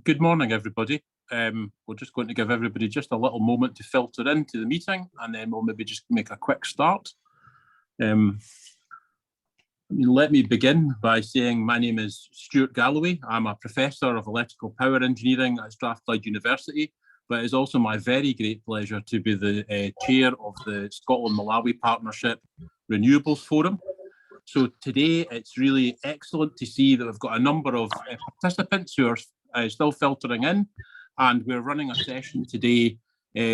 Good morning, everybody. We're just going to give everybody just a little moment to filter into the meeting, and then we'll maybe just make a quick start. Let me begin by saying my name is Stuart Galloway. I'm a Professor of Electrical Power Engineering at Strathclyde University, but it's also my very great pleasure to be the Chair of the Scotland-Malawi Partnership Renewables Forum. So today it's really excellent to see that we've got a number of participants who are still filtering in, and we're running a session today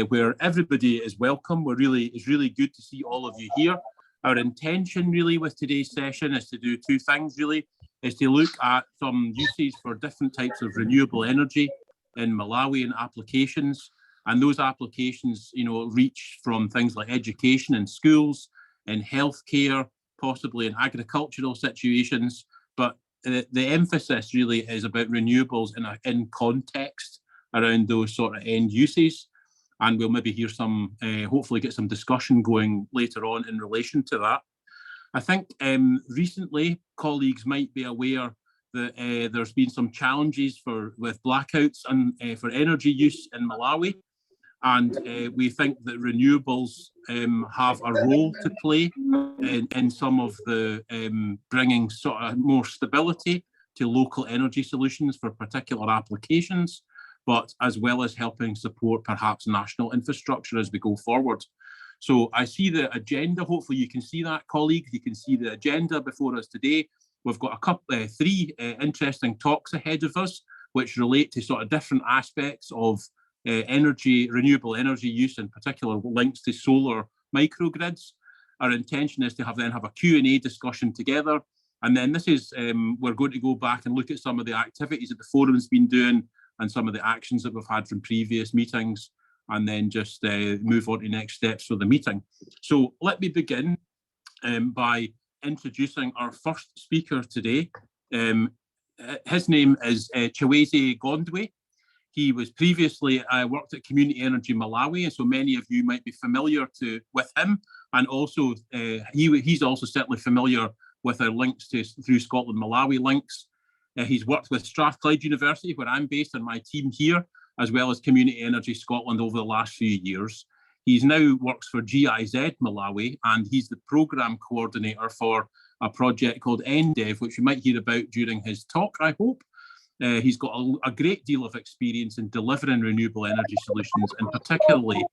where everybody is welcome. It's really good to see all of you here. Our intention really with today's session is to do two things really, is to look at some uses for different types of renewable energy in Malawian applications. And those applications, reach from things like education in schools, in healthcare, possibly in agricultural situations. But the emphasis really is about renewables in context around those sort of end uses. And we'll maybe hear some, hopefully get some discussion going later on in relation to that. I think recently colleagues might be aware that there's been some challenges with blackouts and for energy use in Malawi. And we think that renewables have a role to play in some of the bringing sort of more stability to local energy solutions for particular applications, but as well as helping support perhaps national infrastructure as we go forward. So I see the agenda. Hopefully you can see that, colleagues. You can see the agenda before us today. We've got three interesting talks ahead of us, which relate to sort of different aspects of renewable energy use, in particular links to solar microgrids. Our intention is to then have a Q&A discussion together. And then this is, we're going to go back and look at some of the activities that the forum's been doing and some of the actions that we've had from previous meetings, and then just move on to next steps for the meeting. So let me begin by introducing our first speaker today. His name is Chiweze Gondwe. He was previously worked at Community Energy Malawi, and so many of you might be familiar with him. And also, he's also certainly familiar with our links through Scotland Malawi links. He's worked with Strathclyde University, where I'm based, and my team here, as well as Community Energy Scotland over the last few years. He's now works for GIZ Malawi, and he's the programme coordinator for a project called NDEV, which you might hear about during his talk, I hope. He's got a great deal of experience in delivering renewable energy solutions, and particularly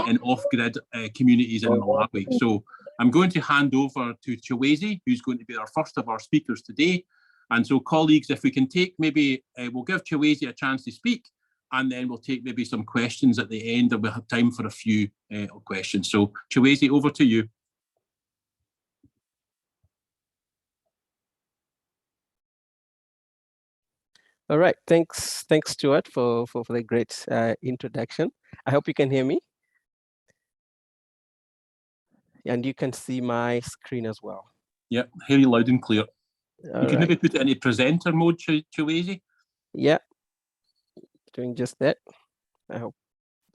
in off-grid communities in Malawi. So I'm going to hand over to Chiweze, who's going to be our first of our speakers today. And so colleagues, if we can take maybe, we'll give Chiweze a chance to speak, and then we'll take maybe some questions at the end, and we'll have time for a few questions. So Chiweze, over to you. All right, thanks Stuart for the great introduction. I hope you can hear me. And you can see my screen as well. Yeah, hear you loud and clear. All can maybe put it in a presenter mode, Chiweze. Yeah, doing just that. I hope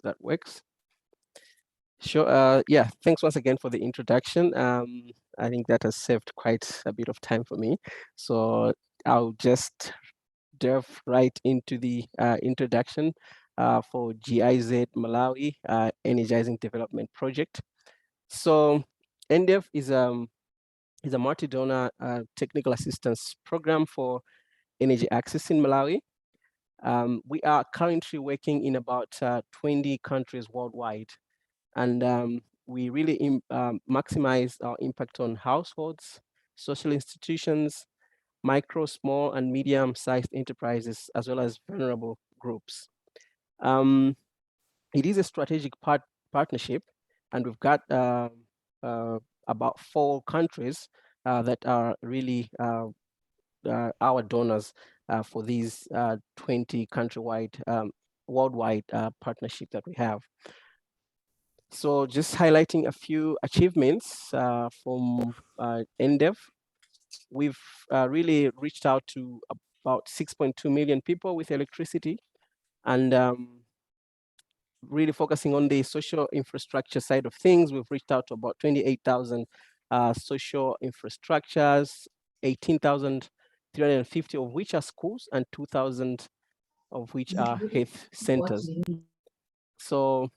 that works. Sure. Yeah, thanks once again for the introduction. I think that has saved quite a bit of time for me. So I'll just delve right into the introduction for GIZ Malawi Energizing Development Project. So NDEV is a multi-donor technical assistance program for energy access in Malawi. We are currently working in about 20 countries worldwide, and we really maximize our impact on households, social institutions, micro, small, and medium-sized enterprises, as well as vulnerable groups. It is a strategic partnership, and we've got about 4 countries that are really our donors for these 20 countrywide, worldwide partnership that we have. So just highlighting a few achievements from NDEV. We've really reached out to about 6.2 million people with electricity, and really focusing on the social infrastructure side of things. We've reached out to about 28,000 social infrastructures, 18,350 of which are schools and 2,000 of which are health centers. So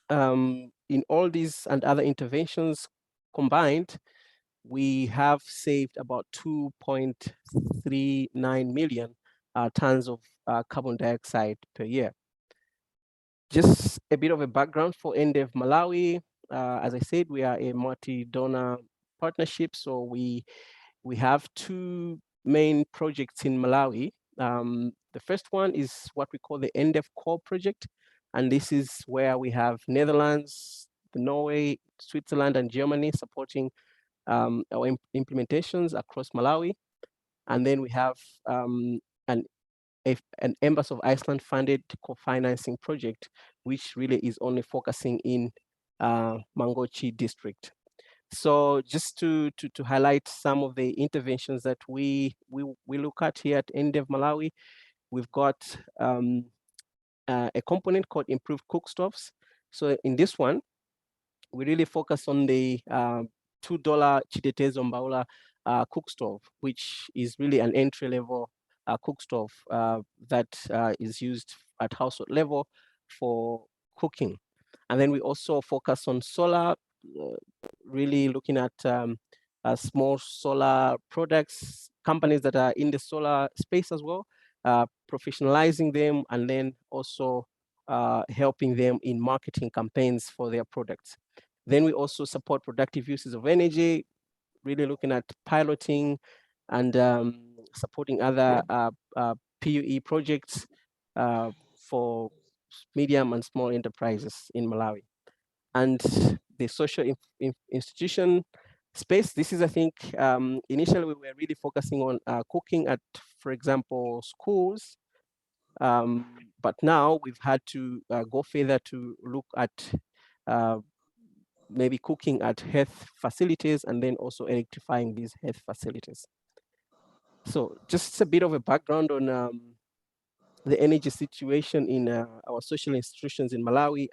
in all these and other interventions combined, we have saved about 2.39 million tons of carbon dioxide per year. Just a bit of a background for NDEV Malawi. As I said, we are a multi-donor partnership, so we have two main projects in Malawi. The first one is what we call the NDEV Core project, and this is where we have Netherlands, Norway, Switzerland, and Germany supporting our implementations across Malawi. And then we have an Embassy of Iceland funded co-financing project, which really is only focusing in Mangochi district. So just to highlight some of the interventions that we look at here at NDEV Malawi, we've got a component called improved cook stoves. So in this one, we really focus on the $2 Chitetezo Mbaula cook stove, which is really an entry-level cook stove that is used at household level for cooking. And then we also focus on solar, really looking at small solar products, companies that are in the solar space as well, professionalizing them, and then also helping them in marketing campaigns for their products. Then we also support productive uses of energy, really looking at piloting and supporting other PUE projects for medium and small enterprises in Malawi. And the social institution space, this is, I think, initially we were really focusing on cooking at, for example, schools. But now we've had to go further to look at maybe cooking at health facilities and then also electrifying these health facilities. So just a bit of a background on the energy situation in our social institutions in Malawi.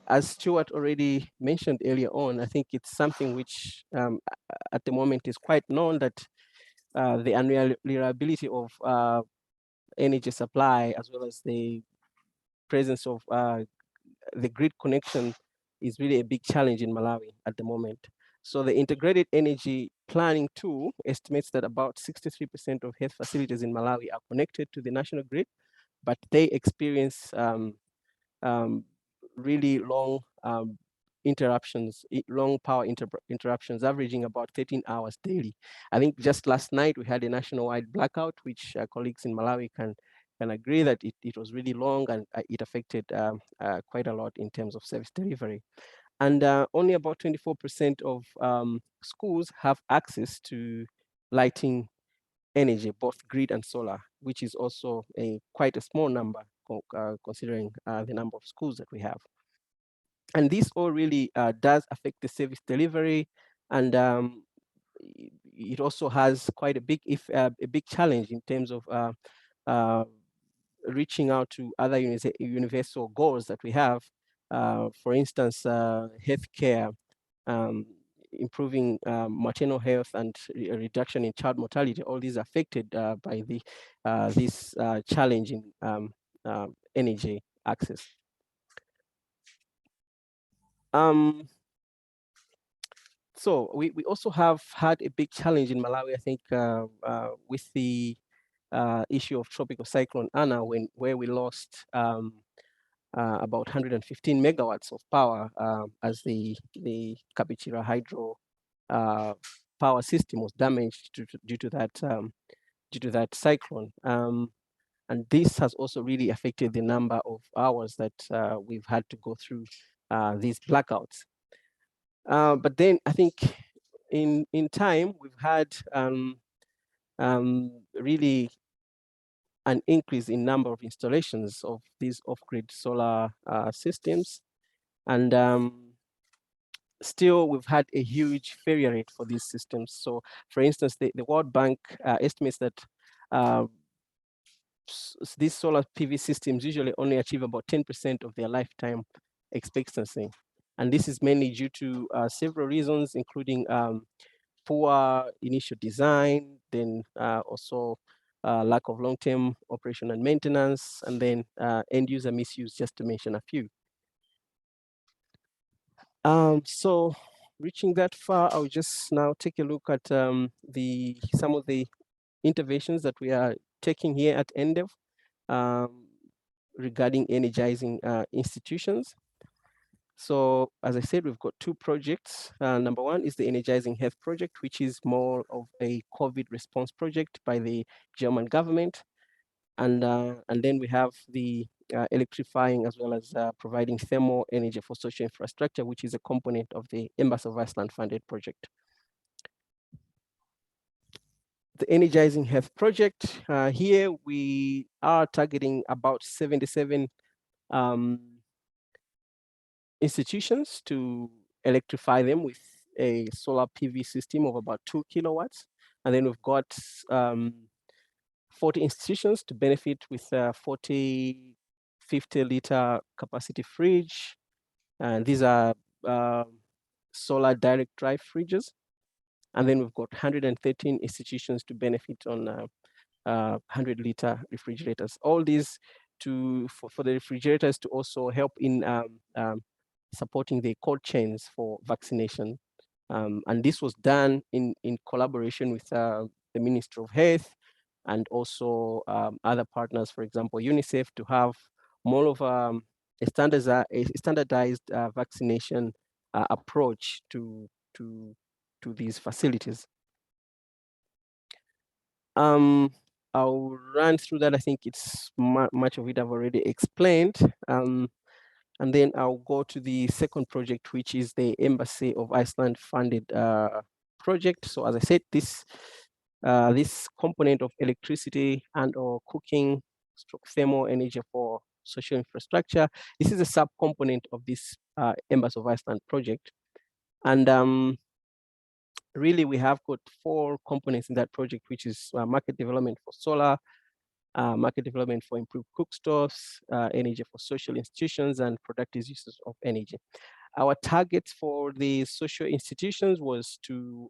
As Stuart already mentioned earlier on, I think it's something which at the moment is quite known that the unreliability of energy supply, as well as the presence of the grid connection, is really a big challenge in Malawi at the moment. So the integrated energy planning tool estimates that about 63% of health facilities in Malawi are connected to the national grid, but they experience really long interruptions, long power interruptions, averaging about 13 hours daily. I think just last night we had a nationwide blackout, which colleagues in Malawi can agree that it was really long and it affected quite a lot in terms of service delivery. And only about 24% of schools have access to lighting energy, both grid and solar, which is also quite a small number considering the number of schools that we have. And this all really does affect the service delivery, and it also has quite a big challenge in terms of reaching out to other universal goals that we have. For instance, healthcare, improving maternal health, and reduction in child mortality. All these are affected by this challenge in energy access. So we also have had a big challenge in Malawi, I think, with the issue of Tropical Cyclone Anna, where we lost about 115 megawatts of power as the Kabichira hydro power system was damaged due to that cyclone. And this has also really affected the number of hours that we've had to go through these blackouts. But then I think in time we've had really an increase in number of installations of these off-grid solar systems. And still, we've had a huge failure rate for these systems. So for instance, the World Bank estimates that these solar PV systems usually only achieve about 10% of their lifetime expectancy. And this is mainly due to several reasons, including poor initial design, then also lack of long-term operation and maintenance, and then end user misuse, just to mention a few. So reaching that far, I'll just now take a look at some of the interventions that we are taking here at NDEV regarding energizing institutions. So as I said, we've got two projects. Number one is the Energizing Health Project, which is more of a COVID response project by the German government. And then we have the electrifying as well as providing thermal energy for social infrastructure, which is a component of the Embassy of Iceland funded project. The Energizing Health Project, here we are targeting about 77 institutions to electrify them with a solar PV system of about 2 kilowatts. And then we've got 40 institutions to benefit with 40 50-liter capacity fridge. And these are solar direct drive fridges. And then we've got 113 institutions to benefit on 100-liter refrigerators. All these for the refrigerators to also help in supporting the cold chains for vaccination. And this was done in collaboration with the Ministry of Health and also other partners, for example, UNICEF, to have more of a standardized vaccination approach to these facilities. I'll run through that. I think it's much of it I've already explained. And then I'll go to the second project, which is the Embassy of Iceland funded project. So as I said, this component of electricity and or cooking stroke thermal energy for social infrastructure, this is a sub-component of this Embassy of Iceland project. And really, we have got 4 components in that project, which is market development for solar, market development for improved cookstoves, energy for social institutions, and productive uses of energy. Our targets for the social institutions was to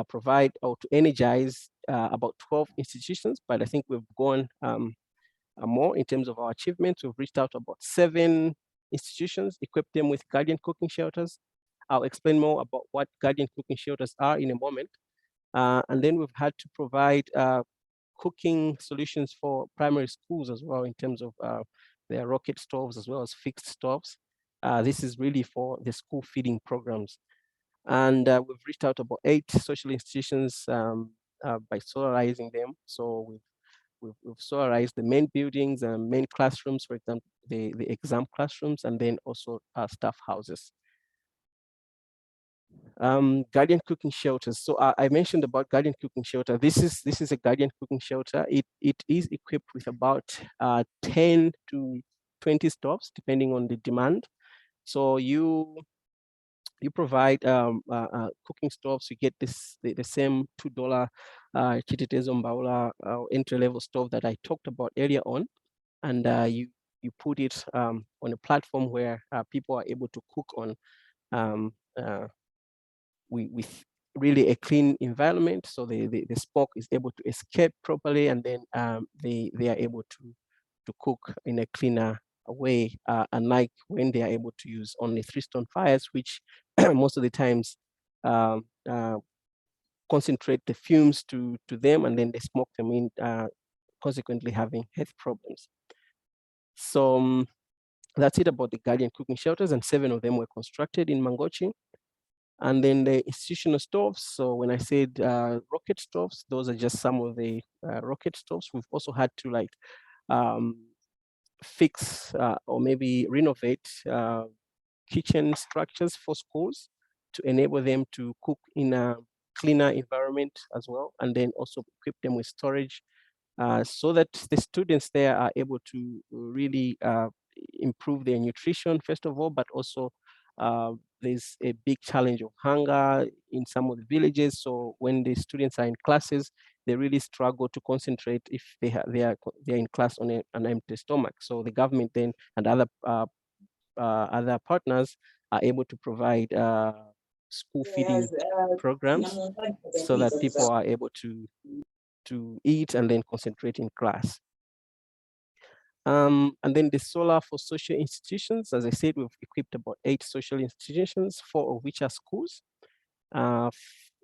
provide or to energize about 12 institutions, but I think we've gone more in terms of our achievements. We've reached out to about 7 institutions, equipped them with guardian cooking shelters. I'll explain more about what guardian cooking shelters are in a moment. And then we've had to provide cooking solutions for primary schools as well in terms of their rocket stoves as well as fixed stoves. This is really for the school feeding programs. And we've reached out to about 8 social institutions by solarizing them. So we've solarized the main buildings and main classrooms, for example, the exam classrooms, and then also staff houses. Guardian cooking shelters. So I mentioned about guardian cooking shelter. This is a guardian cooking shelter. It is equipped with about 10 to 20 stoves, depending on the demand. So you provide cooking stoves. You get the same $2 Chitetezo Mbaula entry-level stove that I talked about earlier on, and you put it on a platform where people are able to cook on with really a clean environment, so the smoke is able to escape properly, and then they are able to cook in a cleaner way, unlike when they are able to use only 3-stone fires, which most of the times concentrate the fumes to them, and then they smoke them in, consequently having health problems. So that's it about the guardian cooking shelters, and 7 of them were constructed in Mangochi. And then the institutional stoves. So when I said rocket stoves, those are just some of the rocket stoves. We've also had to fix or maybe renovate kitchen structures for schools to enable them to cook in a cleaner environment as well, and then also equip them with storage so that the students there are able to really improve their nutrition, first of all, but also there's a big challenge of hunger in some of the villages. So when the students are in classes, they really struggle to concentrate if they're in class on an empty stomach. So the government then and other partners are able to provide school feeding programs so that people are able to eat and then concentrate in class. And then the solar for social institutions, as I said, we've equipped about 8 social institutions, 4 of which are schools, and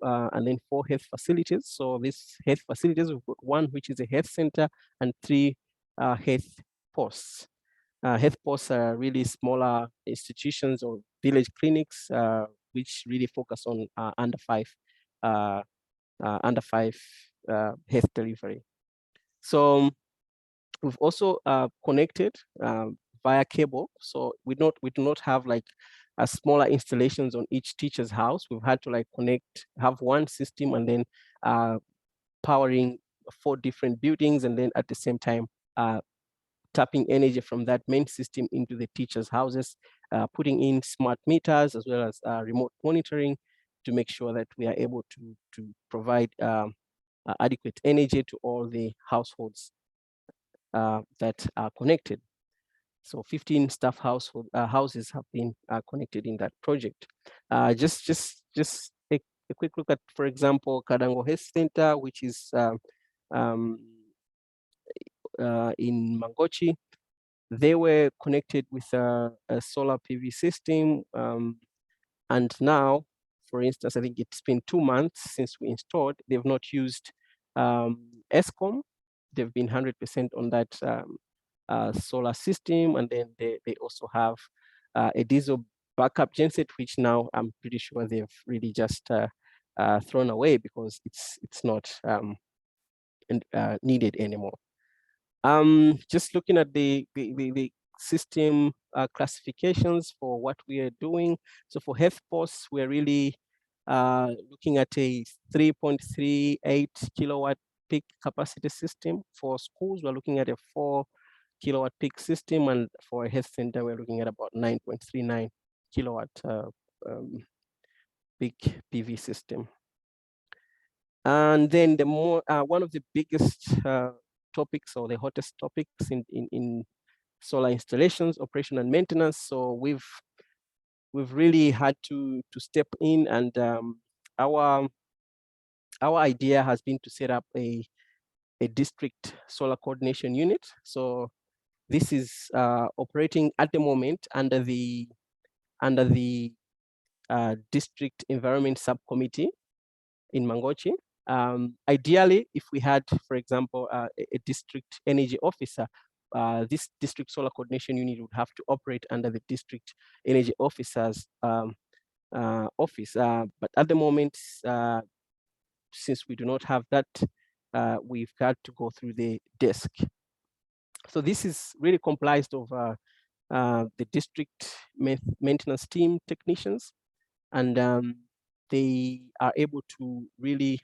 then 4 health facilities. So these health facilities, we've got 1 which is a health center and 3 health posts. Health posts are really smaller institutions or village clinics, which really focus on under 5 health delivery. So we've also connected via cable. So we do not have like smaller installations on each teacher's house. We've had to like have one system and then powering 4 different buildings, and then at the same time tapping energy from that main system into the teachers' houses, putting in smart meters as well as remote monitoring to make sure that we are able to provide adequate energy to all the households that are connected. So 15 staff houses have been connected in that project. Just a quick look at, for example, Kadango Health Center, which is in Mangochi. They were connected with a solar PV system. And now, for instance, I think it's been 2 months since we installed. They've not used ESCOM. They've been 100% on that solar system. And then they also have a diesel backup genset, which now I'm pretty sure they've really just thrown away because it's not needed anymore. Just looking at the system classifications for what we are doing. So for health posts, we're really looking at a 3.38 kilowatt peak capacity system. For schools, we're looking at a 4 kilowatt peak system, and for a health center, we're looking at about 9.39 kilowatt peak PV system. And then the one of the biggest topics, or the hottest topics in solar installations, operation and maintenance. So we've really had to step in, and our idea has been to set up a district solar coordination unit. So this is operating at the moment under the district environment subcommittee in Mangochi. Ideally, if we had, for example, a district energy officer, this district solar coordination unit would have to operate under the district energy officer's office. But at the moment, since we do not have that, we've got to go through the desk. So this is really comprised of the district maintenance team technicians, and they are able to really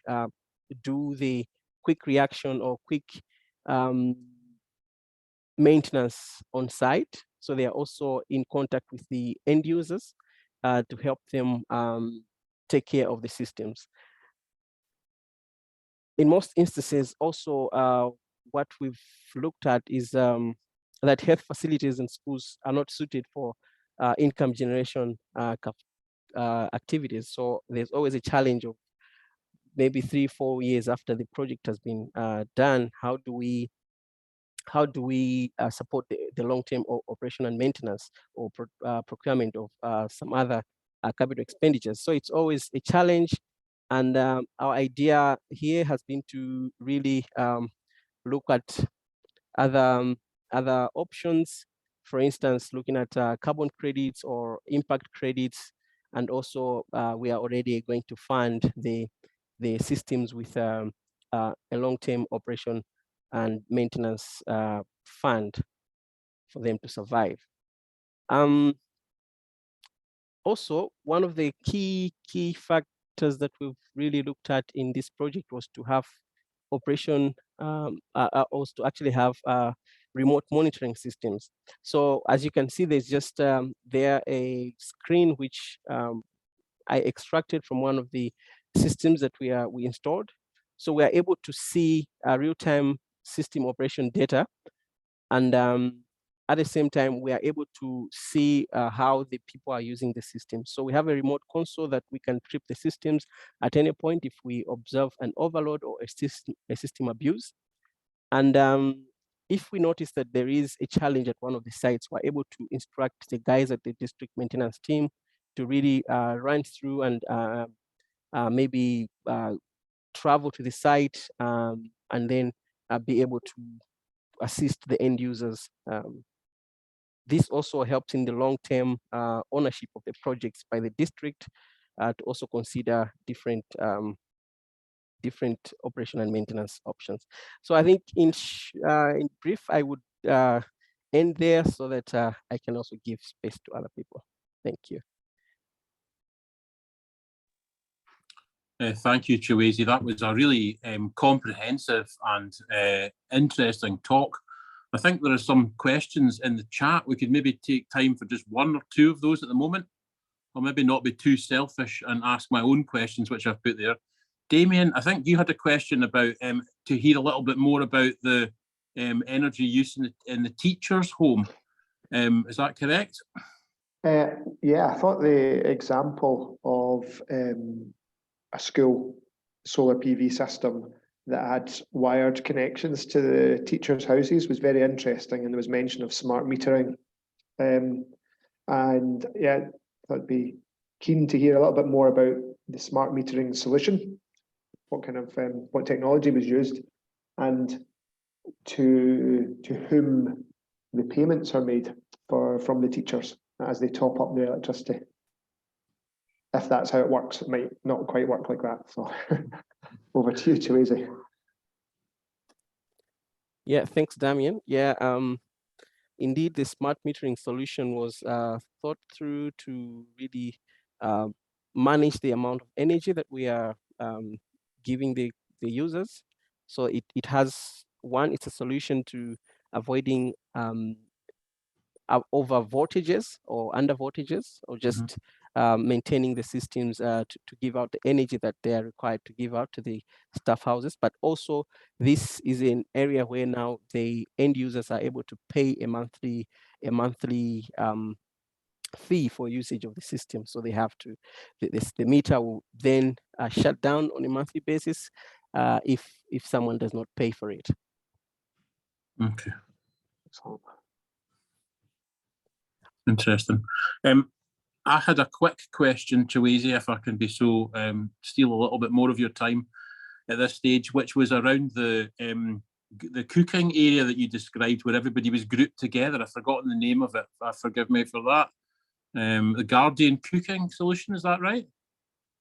do the quick reaction or quick maintenance on site. So they are also in contact with the end users to help them take care of the systems. In most instances, also what we've looked at is that health facilities and schools are not suited for income generation activities. So there's always a challenge of maybe 3-4 years after the project has been done, how do we support the long-term operation and maintenance or procurement of some other capital expenditures? So it's always a challenge, and our idea here has been to really look at other options. For instance, looking at carbon credits or impact credits, and also we are already going to fund the systems with a long-term operation and maintenance fund for them to survive. Also, one of the key factors that we've really looked at in this project was to have operation, was to actually have remote monitoring systems. So as you can see, there's just there a screen which I extracted from one of the systems that we installed. So we are able to see real-time system operation data, and at the same time, we are able to see how the people are using the system. So we have a remote console that we can trip the systems at any point if we observe an overload or a system abuse. And if we notice that there is a challenge at one of the sites, we're able to instruct the guys at the district maintenance team to really run through and maybe travel to the site and then be able to assist the end users. This also helps in the long-term ownership of the projects by the district to also consider different operation and maintenance options. So I think in brief, I would end there so that I can also give space to other people. Thank you. Thank you, Chiwezi. That was a really comprehensive and interesting talk. I think there are some questions in the chat. We could maybe take time for just one or two of those at the moment, or maybe not be too selfish and ask my own questions, which I've put there. Damien, I think you had a question about to hear a little bit more about the energy use in the teacher's home. Is that correct? Yeah, I thought the example of a school solar PV system that had wired connections to the teachers' houses was very interesting, and there was mention of smart metering. And yeah, I'd be keen to hear a little bit more about the smart metering solution, what kind of what technology was used, and to whom the payments are made from the teachers as they top up the electricity. If that's how it works, it might not quite work like that. So over to you, Chiwezi. Yeah, thanks, Damien. Yeah, indeed, the smart metering solution was thought through to really manage the amount of energy that we are giving the users. So it has, one, it's a solution to avoiding over voltages or under voltages, or just maintaining the systems to give out the energy that they are required to give out to the staff houses. But also, this is an area where now the end users are able to pay a monthly fee for usage of the system. So they have to, the meter will then shut down on a monthly basis if someone does not pay for it. Okay. Interesting. I had a quick question, Chiwezi, if I can be so steal a little bit more of your time at this stage, which was around the cooking area that you described, where everybody was grouped together. I've forgotten the name of it. Forgive me for that. The Guardian cooking solution, is that right?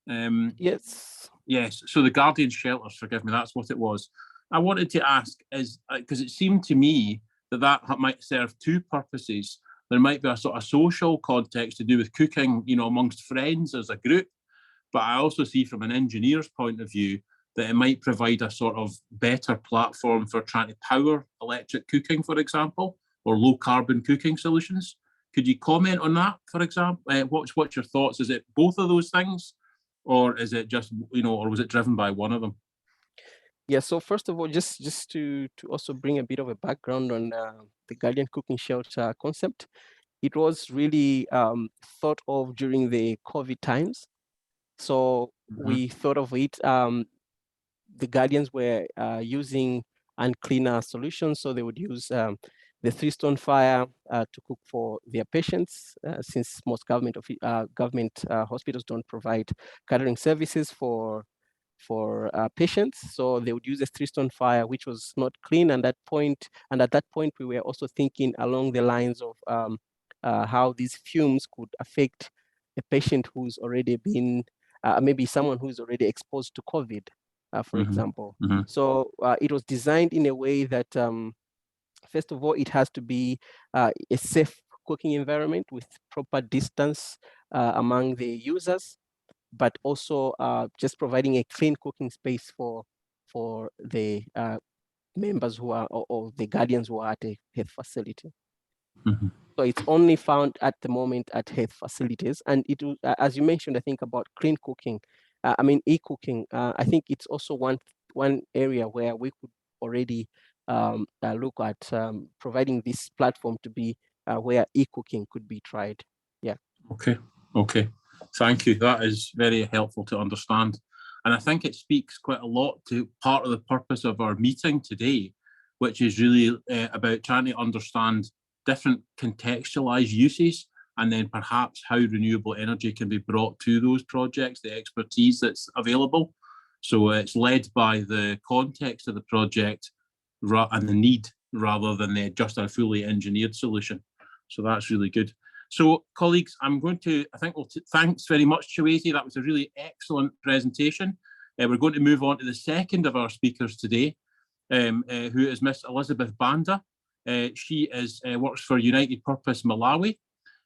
Yes. Yes. So the Guardian shelters, forgive me, that's what it was. I wanted to ask is because it seemed to me that might serve two purposes. There might be a sort of social context to do with cooking, you know, amongst friends as a group. But I also see from an engineer's point of view that it might provide a sort of better platform for trying to power electric cooking, for example, or low carbon cooking solutions. Could you comment on that, for example? What's your thoughts? Is it both of those things, or is it just, you know, or was it driven by one of them? Yeah, so first of all, just to also bring a bit of a background on the Guardian cooking shelter concept, it was really thought of during the COVID times. So we thought of it, the Guardians were using uncleaner solutions, so they would use the three-stone fire to cook for their patients, since most government hospitals don't provide catering services for patients. So they would use a three-stone fire, which was not clean. And at that point, we were also thinking along the lines of how these fumes could affect a patient who's already been, maybe someone who's already exposed to COVID, for example. So it was designed in a way that, first of all, it has to be a safe cooking environment with proper distance among the users, but also just providing a clean cooking space for the members who are, or the guardians who are at a health facility. Mhm. So it's only found at the moment at health facilities. And it, as you mentioned, I think about clean cooking, e-cooking, I think it's also one area where we could already look at providing this platform to be where e-cooking could be tried. Yeah. Okay. Thank you. That is very helpful to understand. And I think it speaks quite a lot to part of the purpose of our meeting today, which is really about trying to understand different contextualized uses, and then perhaps how renewable energy can be brought to those projects, the expertise that's available. So it's led by the context of the project and the need, rather than just a fully engineered solution. So that's really good. So colleagues, thanks very much, Chiwezi. That was a really excellent presentation. We're going to move on to the second of our speakers today, who is Miss Elizabeth Banda. She works for United Purpose Malawi.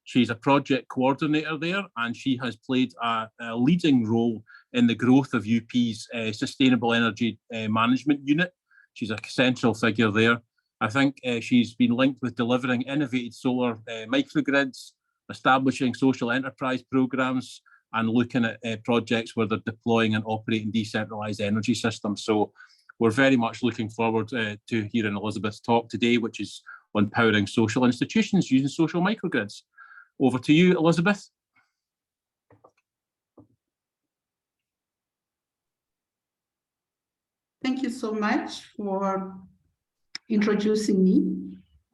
She's a project coordinator there, and she has played a leading role in the growth of UP's Sustainable Energy Management Unit. She's a central figure there. I think she's been linked with delivering innovative solar microgrids, establishing social enterprise programs, and looking at projects where they're deploying and operating decentralized energy systems. So we're very much looking forward to hearing Elizabeth's talk today, which is on powering social institutions using social microgrids. Over to you, Elizabeth. Thank you so much for introducing me.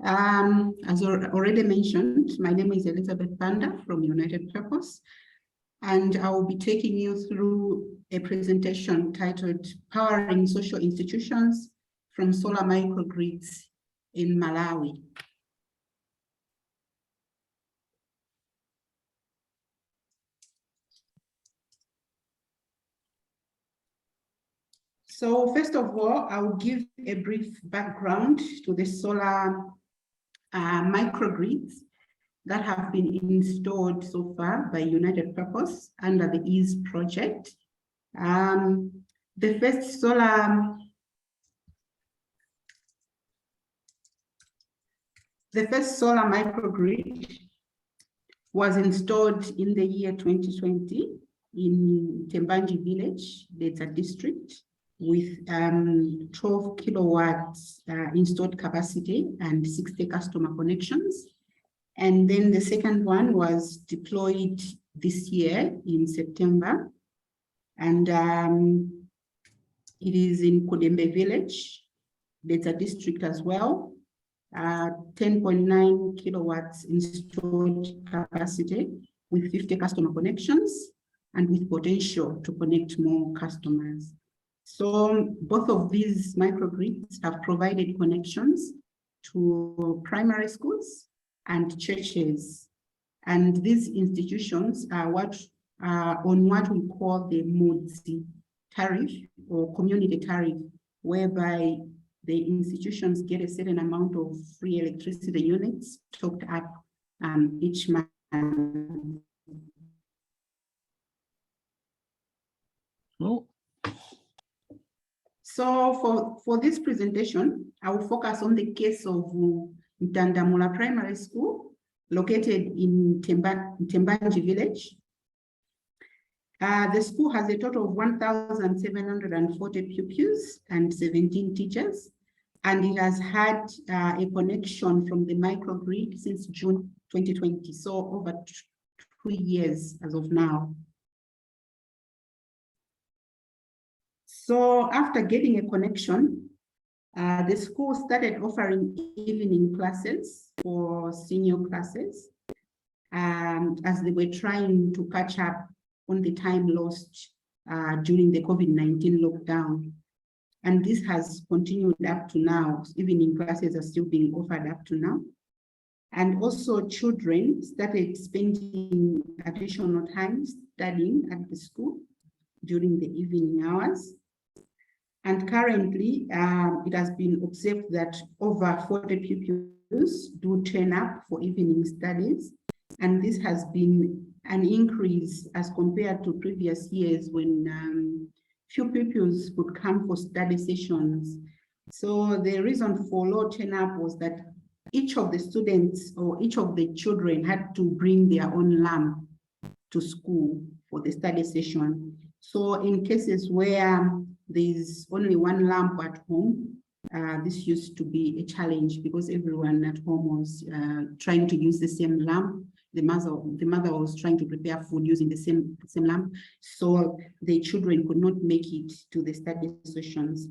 As already mentioned, my name is Elizabeth Banda from United Purpose, and I will be taking you through a presentation titled Powering Social Institutions from Solar Microgrids in Malawi. So first of all, I will give a brief background to the solar microgrids that have been installed so far by United Purpose under the EASE project. The first solar microgrid was installed in the year 2020 in Tembanji village, Data district, with 12 kilowatts installed capacity and 60 customer connections. And then the second one was deployed this year in September. And it is in Kudembe village, Data district as well. 10.9 kilowatts installed capacity with 50 customer connections and with potential to connect more customers. So both of these microgrids have provided connections to primary schools and churches. And these institutions are on what we call the MODSI tariff or community tariff, whereby the institutions get a certain amount of free electricity units topped up each month. Oh. So for this presentation, I will focus on the case of Mtandamula Primary School, located in Tembanji village. The school has a total of 1,740 pupils and 17 teachers, and it has had a connection from the microgrid since June 2020, so over 2 years as of now. So after getting a connection, the school started offering evening classes for senior classes, as they were trying to catch up on the time lost during the COVID-19 lockdown. And this has continued up to now. Evening classes are still being offered up to now. And also children started spending additional time studying at the school during the evening hours. And currently, it has been observed that over 40 pupils do turn up for evening studies. And this has been an increase as compared to previous years when few pupils would come for study sessions So the reason for low turn-up was that each of the students or each of the children had to bring their own lamp to school for the study session. So in cases where there's only one lamp at home, this used to be a challenge because everyone at home was trying to use the same lamp. The mother was trying to prepare food using the same lamp. So the children could not make it to the study sessions.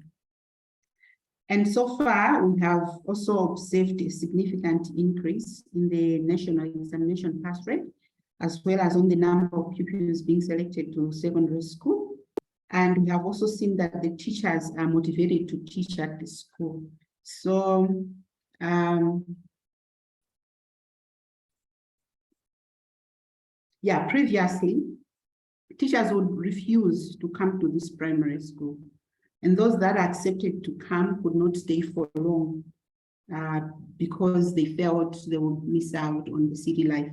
And so far, we have also observed a significant increase in the national examination pass rate, as well as on the number of pupils being selected to secondary school. And we have also seen that the teachers are motivated to teach at the school. So, previously, teachers would refuse to come to this primary school. And those that accepted to come could not stay for long because they felt they would miss out on the city life.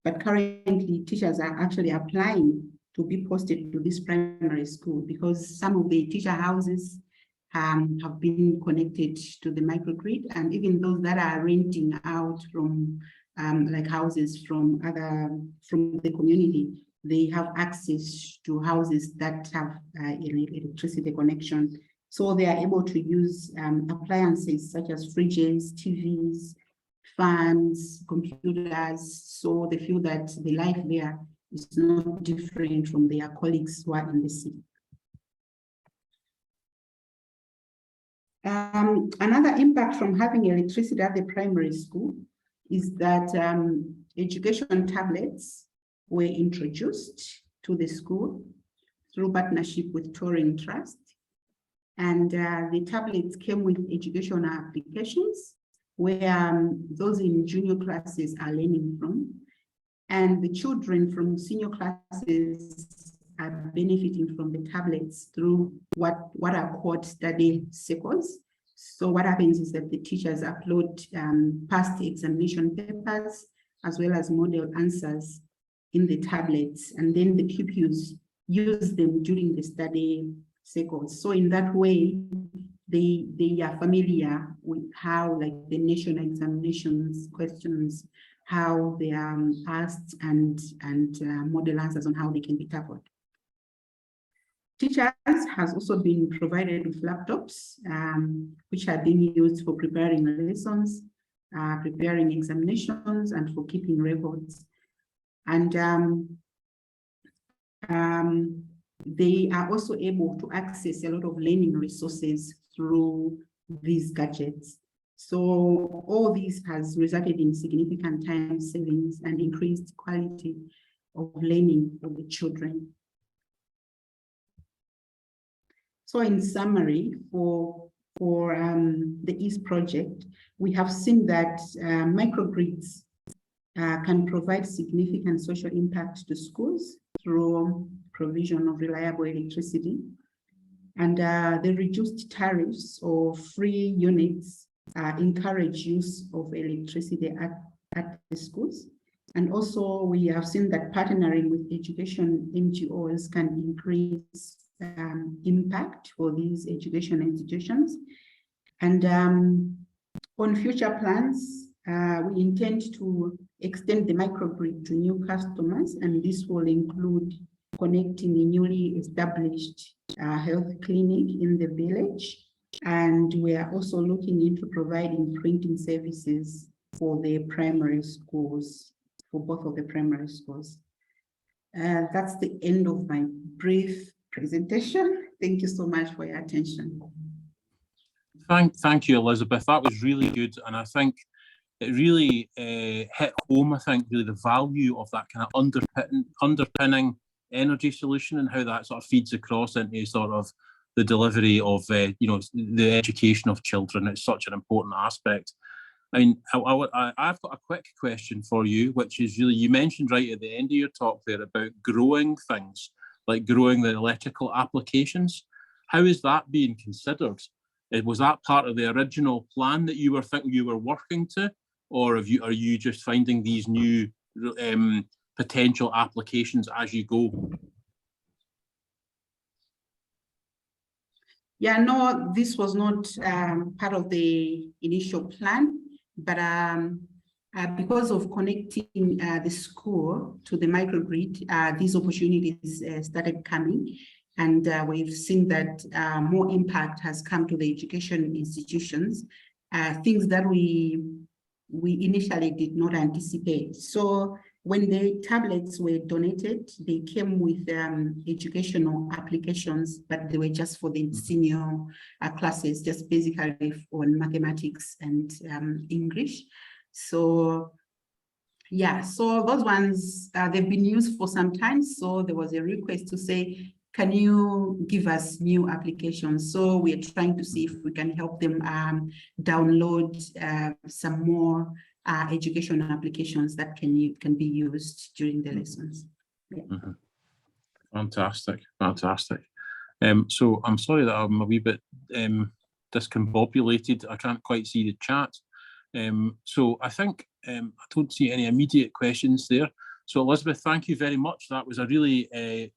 But currently, teachers are actually applying to be posted to this primary school because some of the teacher houses have been connected to the microgrid, and even those that are renting out from like houses from the community, they have access to houses that have electricity connection. So they are able to use appliances such as fridges, TVs, fans, computers. So they feel that the life there is not different from their colleagues who are in the city. Another impact from having electricity at the primary school is that education tablets were introduced to the school through partnership with Turing Trust. And the tablets came with educational applications where those in junior classes are learning from. And the children from senior classes are benefiting from the tablets through what are called study circles. So what happens is that the teachers upload past examination papers as well as model answers in the tablets, and then the pupils use them during the study circles. So in that way, they are familiar with how, like, the national examinations questions, how they are asked, and model answers on how they can be tackled. Teachers has also been provided with laptops, which are being used for preparing lessons, preparing examinations, and for keeping records. And they are also able to access a lot of learning resources through these gadgets. So all this has resulted in significant time savings and increased quality of learning for the children. So in summary, for the EASE project, we have seen that microgrids can provide significant social impact to schools through provision of reliable electricity. And the reduced tariffs or free units encourage use of electricity at the schools. And also we have seen that partnering with education NGOs can increase impact for these education institutions. And on future plans, we intend to extend the microgrid to new customers, and this will include connecting a newly established health clinic in the village. And we are also looking into providing printing services for the primary schools, for both of the primary schools. That's the end of my brief presentation. Thank you so much for your attention. Thank you, Elizabeth. That was really good. And I think it really hit home, I think, really the value of that kind of underpinning energy solution and how that sort of feeds across into sort of the delivery of, the education of children. It's such an important aspect. I mean, I've got a quick question for you, which is really, you mentioned right at the end of your talk there about growing things, like growing the electrical applications. How is that being considered? Was that part of the original plan that you were working to, or are you just finding these new potential applications as you go? Yeah, no, this was not part of the initial plan, but because of connecting the school to the microgrid, these opportunities started coming, and we've seen that more impact has come to the education institutions, things that we initially did not anticipate. So when the tablets were donated, they came with educational applications, but they were just for the senior classes, just basically on mathematics and English. So yeah, so those ones, they've been used for some time. So there was a request to say, can you give us new applications? So we're trying to see if we can help them download some more educational applications that can be used during the lessons. Yeah. Mm-hmm. Fantastic, fantastic. So I'm sorry that I'm a wee bit discombobulated. I can't quite see the chat. So I think I don't see any immediate questions there. So Elizabeth, thank you very much. That was a really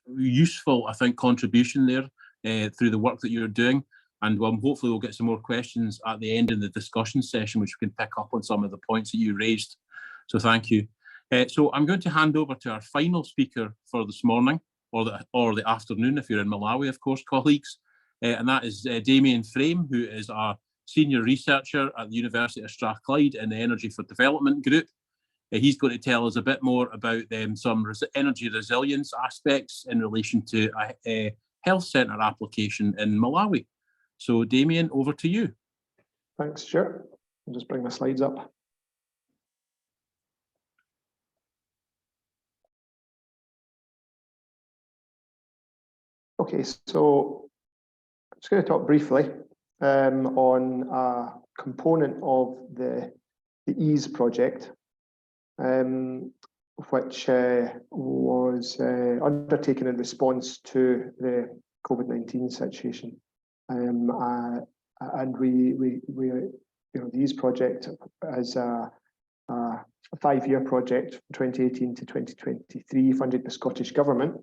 useful, I think, contribution there through the work that you're doing. And hopefully we'll get some more questions at the end of the discussion session, which we can pick up on some of the points that you raised. So thank you. So I'm going to hand over to our final speaker for this morning, or the afternoon if you're in Malawi, of course, colleagues. And that is Damien Frame, who is a senior researcher at the University of Strathclyde in the Energy for Development group. He's going to tell us a bit more about some energy resilience aspects in relation to a health centre application in Malawi. So Damien, over to you. Thanks, Stuart. I'll just bring my slides up. Okay, so I'm just going to talk briefly on a component of the EASE project, which was undertaken in response to the COVID-19 situation. And we the EASE project as a 5-year project from 2018 to 2023, funded by the Scottish Government.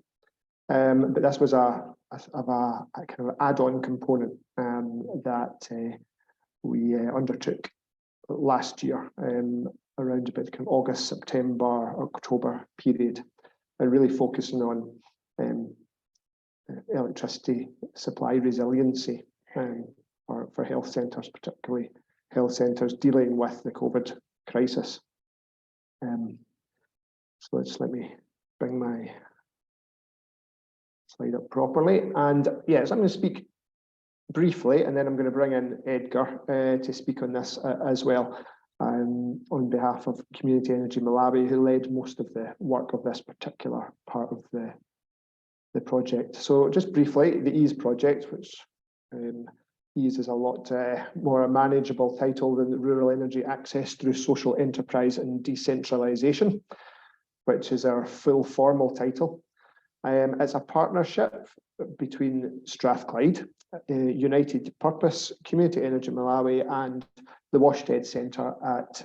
But this was a kind of add-on component that we undertook last year, around about kind of August, September, October period, and really focusing on electricity supply resiliency for health centres, particularly health centres dealing with the COVID crisis. So let me bring my slide up properly. And yes, I'm going to speak briefly, and then I'm going to bring in Edgar to speak on this as well, on behalf of Community Energy Malawi, who led most of the work of this particular part of the project. So just briefly, the EASE project, which EASE is a lot more a manageable title than the Rural Energy Access Through Social Enterprise and Decentralisation, which is our full formal title. It's a partnership between Strathclyde, United Purpose, Community Energy Malawi, and the Washtead Centre at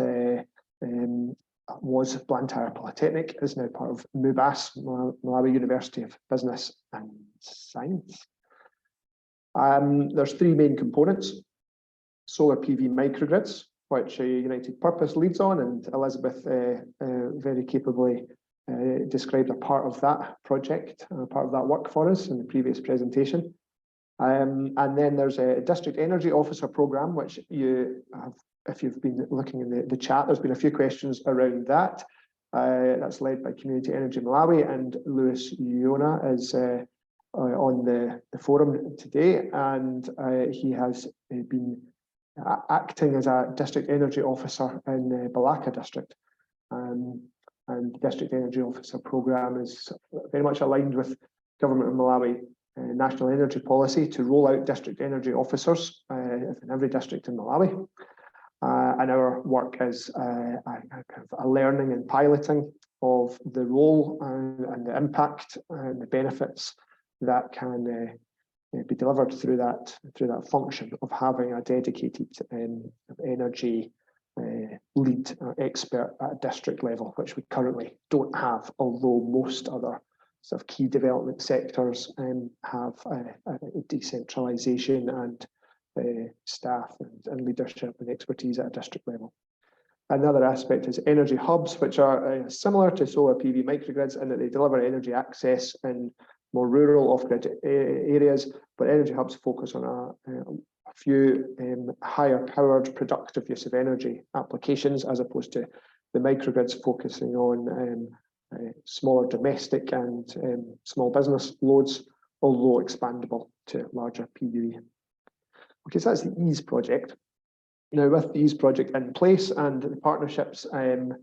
was Blantyre Polytechnic, is now part of MUBAS, Malawi University of Business and Science. There's 3 main components: solar PV microgrids, which United Purpose leads on, and Elizabeth very capably described a part of that project, part of that work for us in the previous presentation. And then there's a district energy officer programme, which you have, if you've been looking in the chat, there's been a few questions around that. That's led by Community Energy Malawi, and Lewis Yona is on the forum today, and he has been acting as a district energy officer in the Balaka district. And the District Energy Officer programme is very much aligned with Government of Malawi national energy policy to roll out district energy officers in every district in Malawi. And our work is a learning and piloting of the role and the impact and the benefits that can be delivered through that function of having a dedicated energy lead expert at district level, which we currently don't have, although most other sort of key development sectors have a decentralisation and staff and leadership and expertise at a district level. Another aspect is energy hubs, which are similar to solar PV microgrids in that they deliver energy access in more rural off-grid areas, but energy hubs focus on a few higher powered productive use of energy applications, as opposed to the microgrids focusing on smaller domestic and small business loads, although expandable to larger PV. Okay, so that's the EASE project. Now, with the EASE project in place and the partnerships in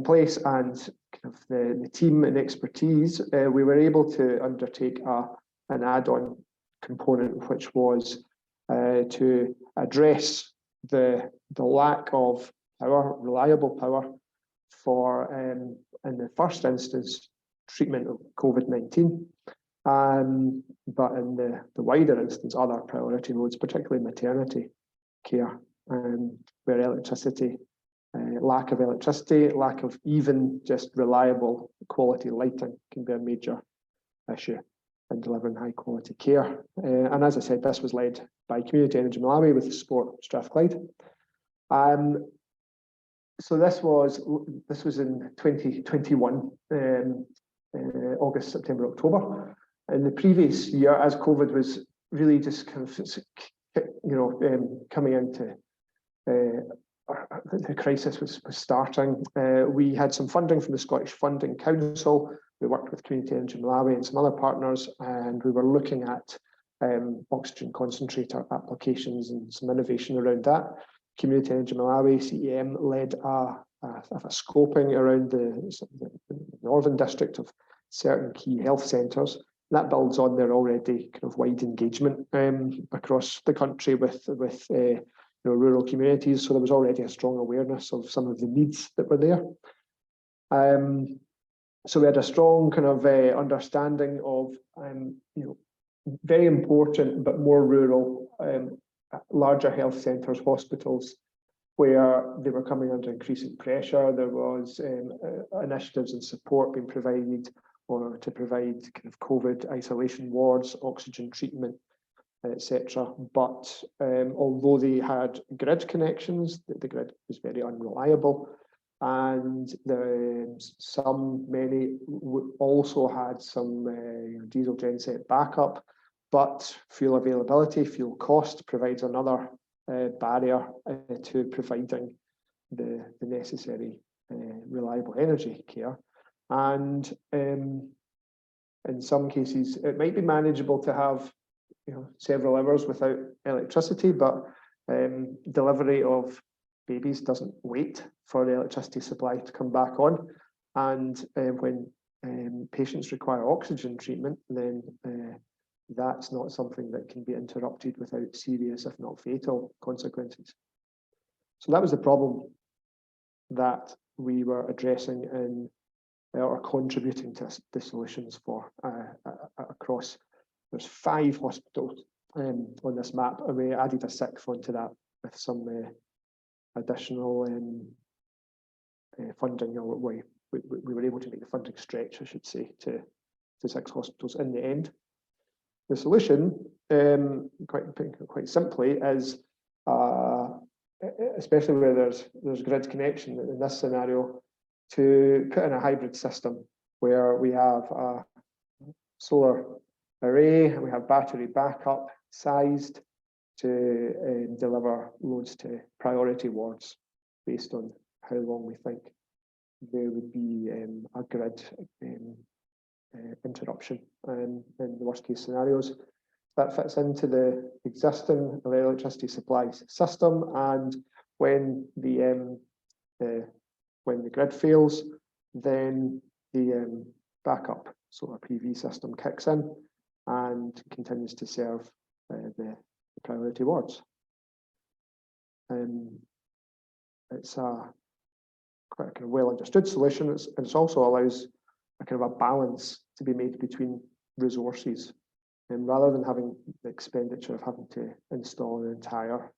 place and kind of the team and expertise, we were able to undertake an add-on component, which was to address the lack of power, reliable power, for in the first instance treatment of COVID-19, but in the wider instance other priority loads, particularly maternity care, where electricity, lack of electricity, lack of even just reliable quality lighting can be a major issue in delivering high quality care. And as I said, this was led by Community Energy Malawi with the support of Strathclyde. So this was in 2021, August, September, October. In the previous year, as COVID was really just kind of, coming into the crisis was starting, we had some funding from the Scottish Funding Council. We worked with Community Energy Malawi and some other partners, and we were looking at oxygen concentrator applications and some innovation around that. Community Energy Malawi, CEM, led a scoping around the northern district of certain key health centres. That builds on their already kind of wide engagement across the country with rural communities. So there was already a strong awareness of some of the needs that were there. So we had a strong kind of understanding of very important but more rural, larger health centres, hospitals, where they were coming under increasing pressure. There was initiatives and support being provided or to provide kind of COVID isolation wards, oxygen treatment, etc. But although they had grid connections, the grid was very unreliable, and many also had some diesel genset backup, but fuel availability, fuel cost provides another barrier to providing the necessary reliable energy care. And in some cases, it might be manageable to have several hours without electricity, but delivery of babies doesn't wait for the electricity supply to come back on. And when patients require oxygen treatment, then that's not something that can be interrupted without serious, if not fatal, consequences. So that was the problem that we were addressing or contributing to the solutions for across. There's 5 hospitals on this map, and we added a 6th onto that with some additional funding. We were able to make the funding stretch, I should say, to 6 hospitals in the end. The solution, quite simply, is especially where there's grid connection in this scenario, to put in a hybrid system where we have a solar array and we have battery backup sized to deliver loads to priority wards based on how long we think there would be a grid interruption in the worst case scenarios. That fits into the existing electricity supply system, and when the grid fails, then the backup solar PV system kicks in and continues to serve the priority wards. It's quite a kind of well understood solution. It also allows a kind of a balance to be made between resources, and rather than having the expenditure of having to install an entire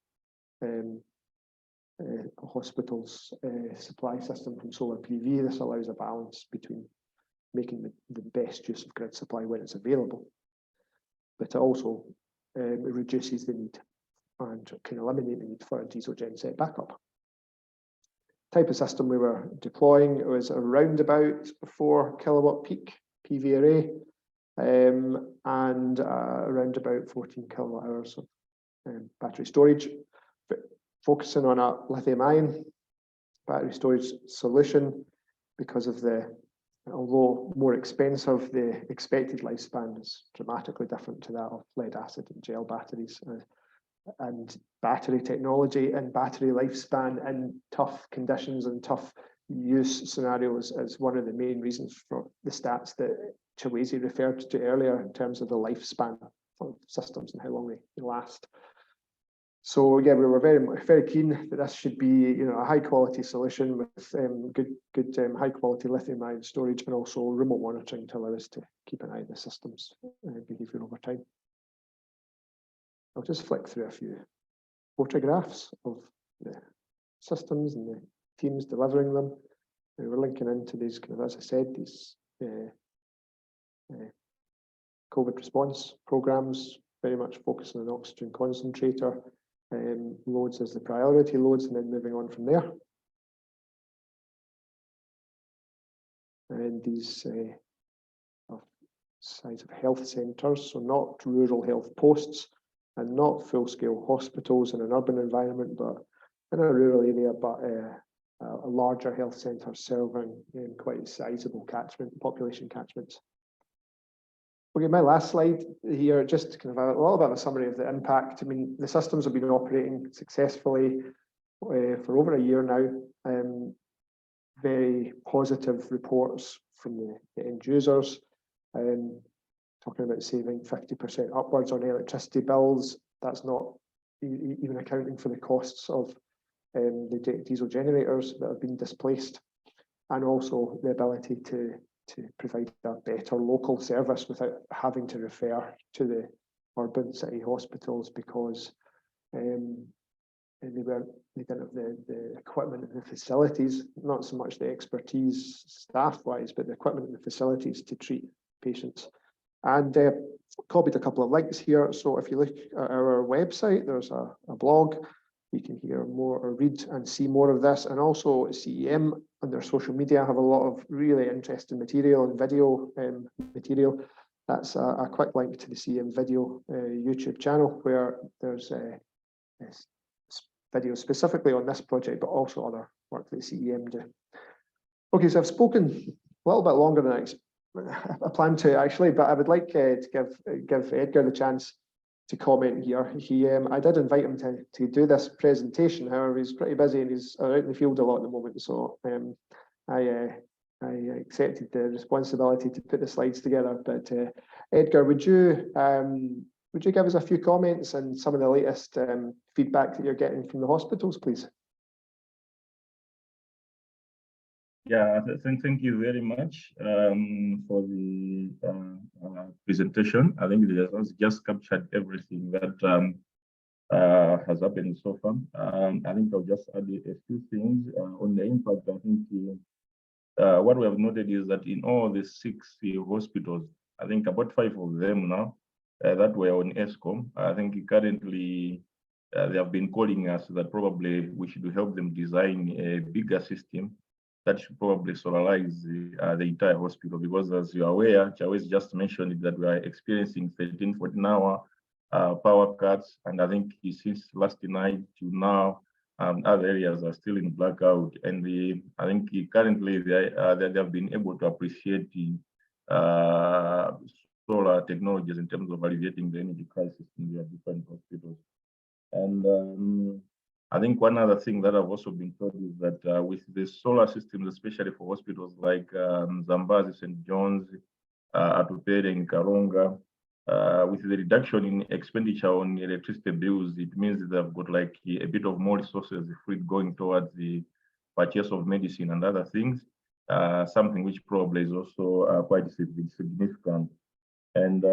hospital's supply system from solar PV, this allows a balance between making the best use of grid supply when it's available. But it also reduces the need and can eliminate the need for a diesel genset backup. Type of system we were deploying was around about 4 kilowatt peak PV array, and around about 14 kilowatt hours of battery storage, focusing on a lithium-ion battery storage solution because of although more expensive, the expected lifespan is dramatically different to that of lead acid and gel batteries. And battery technology and battery lifespan in tough conditions and tough use scenarios is one of the main reasons for the stats that Chawezi referred to earlier in terms of the lifespan of systems and how long they last. So yeah, we were very keen that this should be, a high quality solution with good high quality lithium-ion storage and also remote monitoring to allow us to keep an eye on the system's behaviour over time. I'll just flick through a few photographs of the systems and the teams delivering them. We're linking into these as I said, these COVID response programs, very much focusing on oxygen concentrator loads as the priority loads, and then moving on from there. And these size of health centres, so not rural health posts and not full-scale hospitals in an urban environment, but in a rural area, but a larger health centre serving quite sizable population catchments. Okay, my last slide here, just kind of a little bit of a summary of the impact. I mean, the systems have been operating successfully for over a year now. Very positive reports from the end users, talking about saving 50% upwards on electricity bills. That's not even accounting for the costs of the diesel generators that have been displaced, and also the ability to provide a better local service without having to refer to the urban city hospitals because they didn't have the equipment and the facilities, not so much the expertise staff-wise, but the equipment and the facilities to treat patients. And copied a couple of links here. So if you look at our website, there's a blog. You can hear more or read and see more of this. And also CEM on their social media have a lot of really interesting material and video material. That's a quick link to the CEM video YouTube channel where there's videos specifically on this project, but also other work that CEM do. Okay, so I've spoken a little bit longer than I planned to actually, but I would like to give Edgar the chance to comment here. I did invite him to do this presentation. However, he's pretty busy and he's out in the field a lot at the moment. So I accepted the responsibility to put the slides together. But Edgar, would you give us a few comments and some of the latest feedback that you're getting from the hospitals, please? Yeah, thank you very much for the presentation. I think it has just captured everything that has happened so far. I think I'll just add a few things on the impact. I think what we have noted is that in all the 6 hospitals, I think about 5 of them now that were on ESCOM, I think currently they have been calling us that probably we should help them design a bigger system that should probably solarize the entire hospital, because as you are aware, Chawezi just mentioned that we are experiencing 13, 14 hour power cuts. And I think since last night to now, other areas are still in blackout. And I think currently they have been able to appreciate the solar technologies in terms of alleviating the energy crisis in their different hospitals. And I think one other thing that I've also been told is that with the solar systems, especially for hospitals like Zambazi, St. John's, Atupere, and Karonga, with the reduction in expenditure on electricity bills, it means that they've got like a bit of more resources free going towards the purchase of medicine and other things, something which probably is also quite significant. And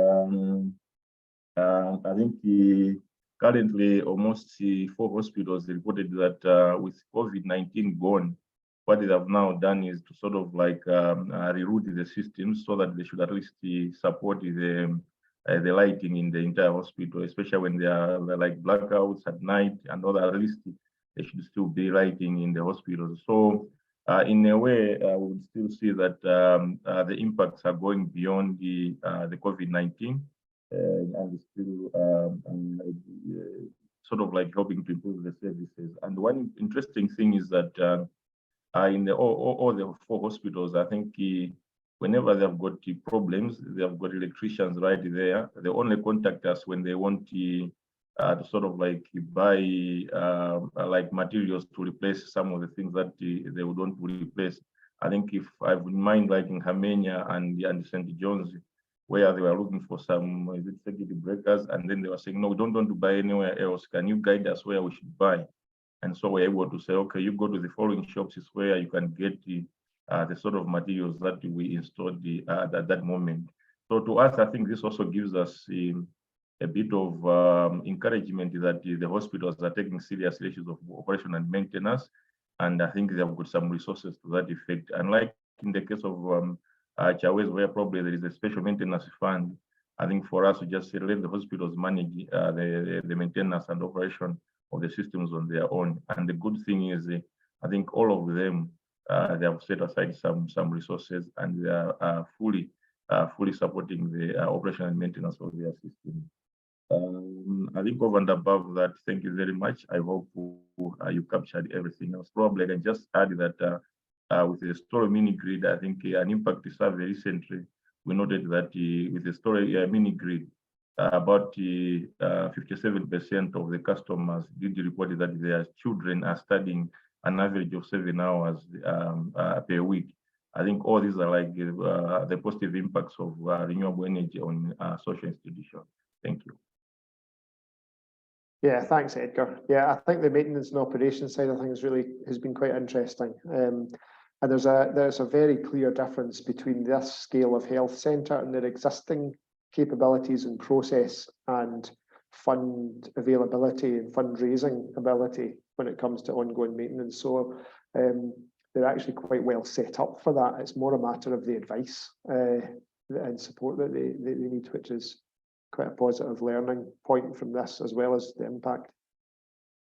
I think currently almost 4 hospitals reported that with COVID-19 gone, what they have now done is to sort of like reroute the system so that they should at least support the lighting in the entire hospital, especially when there are like blackouts at night and all that. At least there should still be lighting in the hospital. So in a way, we would still see that the impacts are going beyond the COVID-19 and still sort of like helping to improve the services. And one interesting thing is that in all the 4 hospitals, I think whenever they've got problems, they've got electricians right there. They only contact us when they want to sort of like buy like materials to replace some of the things that they would want to replace. I think if I would mind, like in Hamenya and St. John's, where they were looking for some circuit breakers, and then they were saying, no, we don't want to buy anywhere else. Can you guide us where we should buy? And so we're able to say, okay, you go to the following shops is where you can get the sort of materials that we installed at that moment. So to us, I think this also gives us a bit of encouragement that the hospitals are taking serious issues of operation and maintenance. And I think they've got some resources to that effect. Unlike in the case of Chawes, where probably there is a special maintenance fund, I think for us to just let the hospitals manage the maintenance and operation of the systems on their own. And the good thing is, I think all of them, they have set aside some resources, and they are fully supporting the operation and maintenance of their system. I think over and above that, thank you very much. I hope you captured everything else. Probably I can just add that with the story mini grid, I think an impact survey recently, we noted that with the story mini grid, about 57% of the customers did report that their children are studying an average of 7 hours per week. I think all these are like the positive impacts of renewable energy on social institutions. Thank you. Yeah, thanks, Edgar. Yeah, I think the maintenance and operations side of things really has been quite interesting. And there's a very clear difference between this scale of health centre and their existing capabilities and process and fund availability and fundraising ability when it comes to ongoing maintenance. So they're actually quite well set up for that. It's more a matter of the advice and support that they need, which is quite a positive learning point from this, as well as the impact.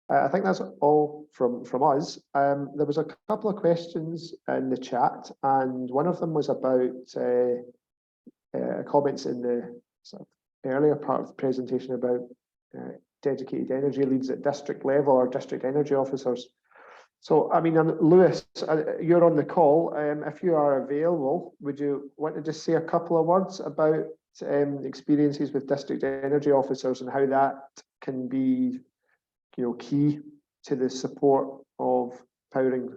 I think that's all from us. There was a couple of questions in the chat, and one of them was about comments in the sort of earlier part of the presentation about dedicated energy leads at district level or district energy officers. So, I mean, Lewis, you're on the call. If you are available, would you want to just say a couple of words about experiences with district energy officers and how that can be, key to the support of powering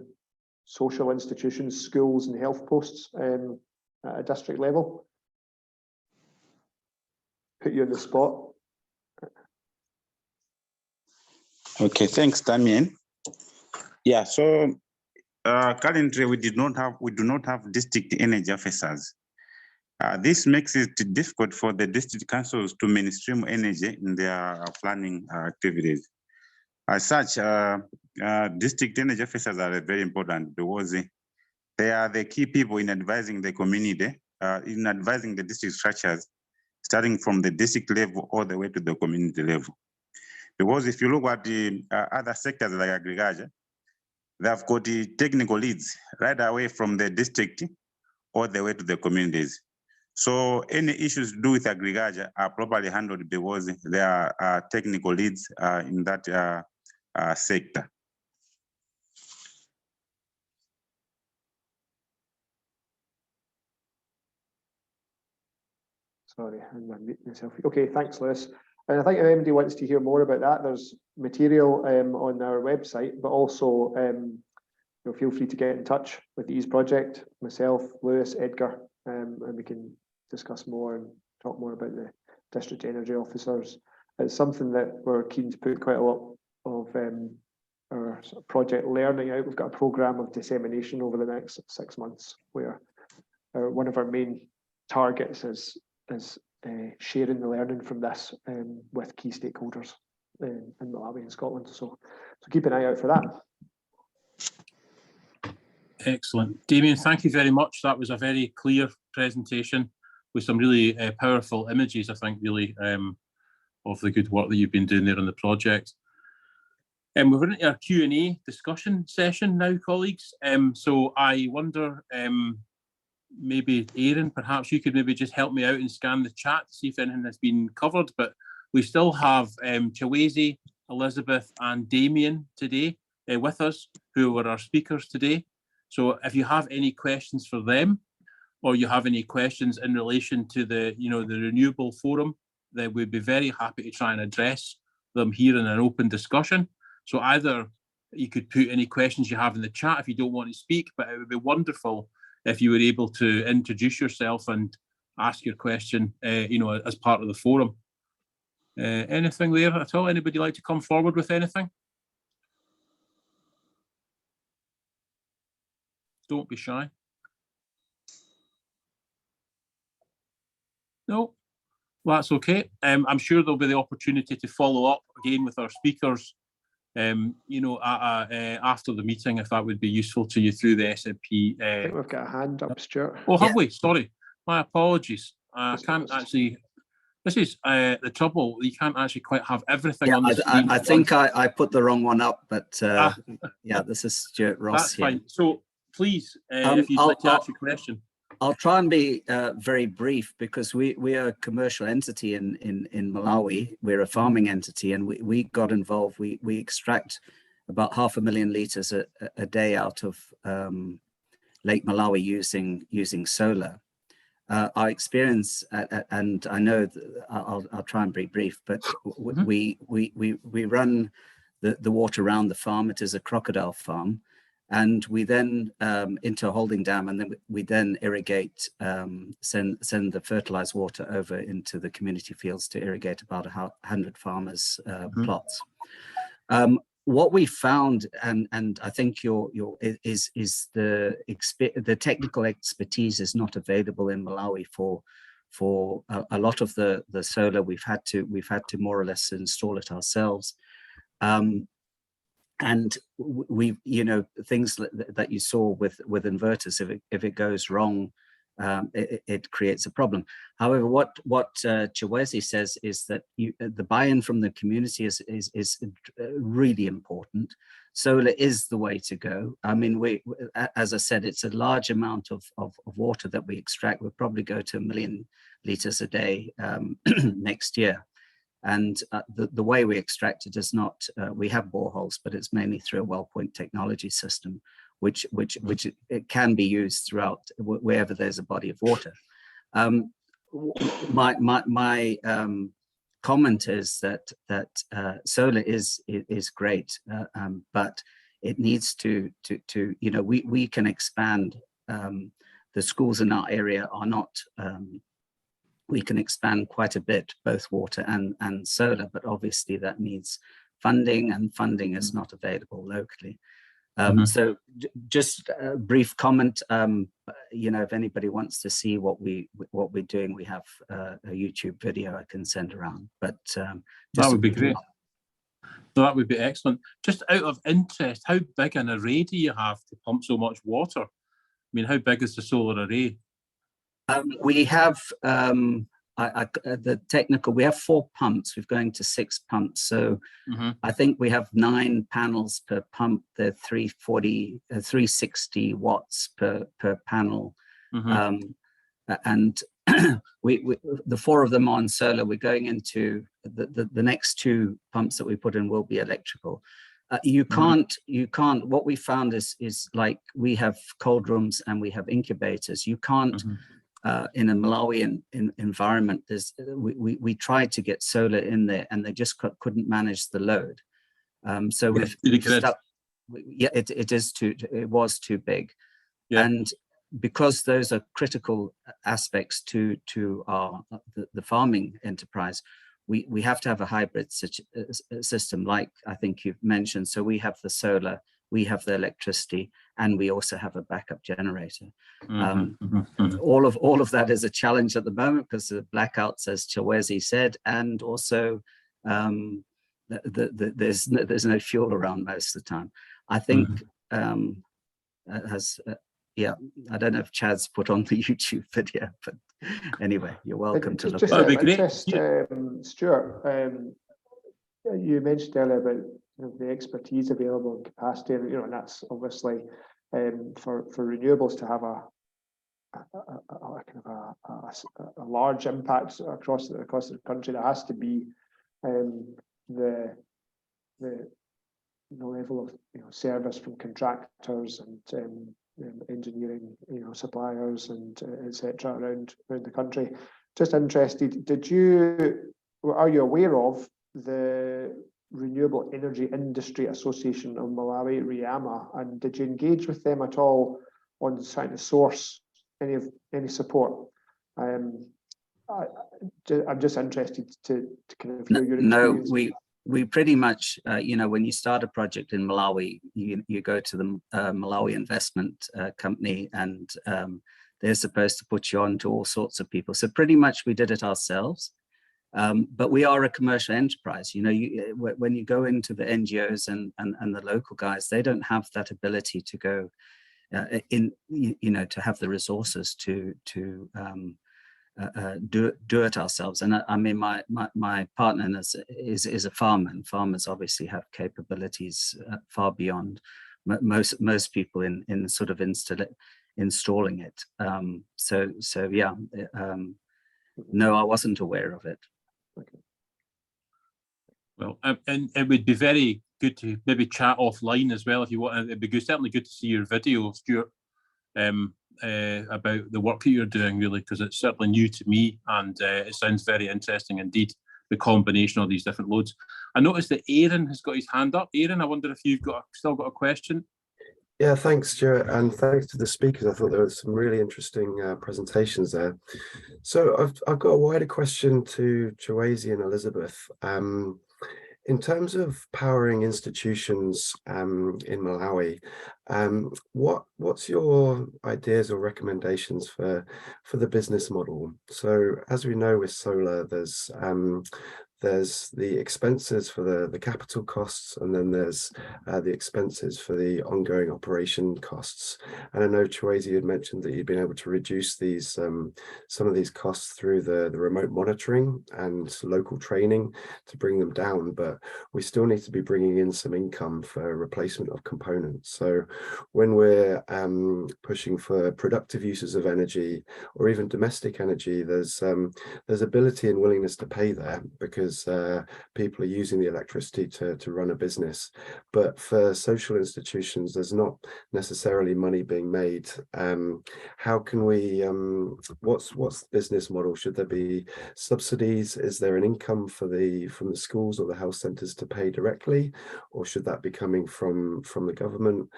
social institutions, schools, and health posts at a district level? Put you on the spot. Okay, thanks, Damien. Yeah, so currently we do not have district energy officers. This makes it difficult for the district councils to mainstream energy in their planning activities. As such, district energy officers are very important because they are the key people in advising the community, in advising the district structures, starting from the district level all the way to the community level. Because if you look at the other sectors like agriculture, they've got the technical leads right away from the district all the way to the communities. So any issues to do with agriculture are properly handled because there are technical leads in that sector. Sorry, I'm muting myself. Okay, thanks, Lewis. And I think if anybody wants to hear more about that, there's material on our website, but also feel free to get in touch with the EASE project, myself, Lewis, Edgar, and we can discuss more and talk more about the district energy officers. It's something that we're keen to put quite a lot of our sort of project learning out. We've got a programme of dissemination over the next 6 months where one of our main targets is sharing the learning from this with key stakeholders in Malawi and Scotland. So keep an eye out for that. Excellent. Damien, thank you very much. That was a very clear presentation with some really powerful images, I think, really, of the good work that you've been doing there on the project. We're into our Q&A discussion session now, colleagues. So I wonder, maybe Aaron, perhaps you could maybe just help me out and scan the chat to see if anything has been covered. But we still have Chiwezi, Elizabeth and Damien today with us, who were our speakers today. So if you have any questions for them, or you have any questions in relation to the, the Renewable Forum, then we'd be very happy to try and address them here in an open discussion. So either you could put any questions you have in the chat if you don't want to speak, but it would be wonderful if you were able to introduce yourself and ask your question, as part of the forum. Anything there at all? Anybody like to come forward with anything? Don't be shy. No, well, that's okay. I'm sure there'll be the opportunity to follow up again with our speakers, after the meeting, if that would be useful to you through the SMP. I think we've got a hand up, Stuart. Oh, have we? Sorry, my apologies. I can't actually. This is the trouble. You can't actually quite have everything on the screen. I think I put the wrong one up, but yeah, this is Stuart Ross. That's fine. So please, if you'd like to ask your question. I'll try and be very brief, because we are a commercial entity in Malawi. We're a farming entity, and we got involved. We extract about 500,000 litres a day out of Lake Malawi using solar. Our experience, and I know I'll try and be brief, but we run the water around the farm. It is a crocodile farm. And we then into a holding dam, and then we then irrigate, send the fertilized water over into the community fields to irrigate about 100 farmers' plots. What we found, and I think is the technical expertise is not available in Malawi for a lot of the solar. We've had to more or less install it ourselves. And we, things that you saw with inverters, if it goes wrong, it creates a problem. However, what Chiwezi says is that the buy-in from the community is really important. Solar is the way to go. I mean, as I said, it's a large amount of water that we extract. We'll probably go to 1 million litres a day next year. And the way we extract it is not, we have boreholes, but it's mainly through a well point technology system, which it can be used throughout wherever there's a body of water. My comment is that solar is great, but it needs to we can expand. The schools in our area are not. We can expand quite a bit, both water and solar, but obviously that needs funding, and funding is not available locally. So just a brief comment, if anybody wants to see what we're doing, we have a YouTube video I can send around, but that would be great. So that would be excellent. Just out of interest, how big an array do you have to pump so much water? I mean, how big is the solar array? We have the technical. We have 4 pumps. We're going to 6 pumps. So I think we have 9 panels per pump. They're 360 watts per panel, and the 4 of them on solar. We're going into the next 2 pumps that we put in will be electrical. You can't. What we found is like we have cold rooms and we have incubators. You can't. In a Malawian environment, we tried to get solar in there, and they just couldn't manage the load. So we've stuck. It was too big, and because those are critical aspects to the farming enterprise, we have to have a hybrid system, like I think you've mentioned. So we have the solar, we have the electricity, and we also have a backup generator. All of that is a challenge at the moment because the blackouts, as Chiwezi said, and also there's no fuel around most of the time. I think yeah, I don't know if Chad's put on the YouTube video, but anyway, you're welcome to look. Just That'd be great. interest, Stuart, you mentioned earlier about the expertise available and capacity, and and that's obviously for renewables to have a kind of a large impact across the country. There has to be the level of service from contractors and engineering suppliers and etc. around the country. Just interested, are you aware of the Renewable Energy Industry Association of Malawi, RIAMA, and did you engage with them at all on trying to source any support? I'm just interested to kind of hear your experience. No, we pretty much, when you start a project in Malawi, you go to the Malawi Investment Company, and they're supposed to put you on to all sorts of people. So pretty much we did it ourselves. But we are a commercial enterprise. When you go into the NGOs and the local guys, they don't have that ability to go to have the resources to do it ourselves. And I mean, my partner is a farmer, and farmers obviously have capabilities far beyond most people in sort of installing it. So yeah, no, I wasn't aware of it. Okay. Well, and it would be very good to maybe chat offline as well if you want. It'd be certainly good to see your video, Stuart, about the work that you're doing, really, because it's certainly new to me, and it sounds very interesting indeed, the combination of these different loads. I noticed that Aaron has got his hand up. Aaron, I wonder if you've still got a question? Yeah, thanks, Stuart, and thanks to the speakers. I thought there were some really interesting presentations there. So I've got a wider question to Chukwueze and Elizabeth. In terms of powering institutions in Malawi, what's your ideas or recommendations for the business model? So as we know with solar, there's the expenses for the capital costs, and then there's the expenses for the ongoing operation costs. And I know Chukwueze had mentioned that you'd been able to reduce these some of these costs through the remote monitoring and local training to bring them down, but we still need to be bringing in some income for replacement of components. So when we're pushing for productive uses of energy or even domestic energy, there's ability and willingness to pay there, because people are using the electricity to run a business. But for social institutions, there's not necessarily money being made. How can we, what's the business model? Should there be subsidies? Is there an income from the schools or the health centres to pay directly, or should that be coming from the government?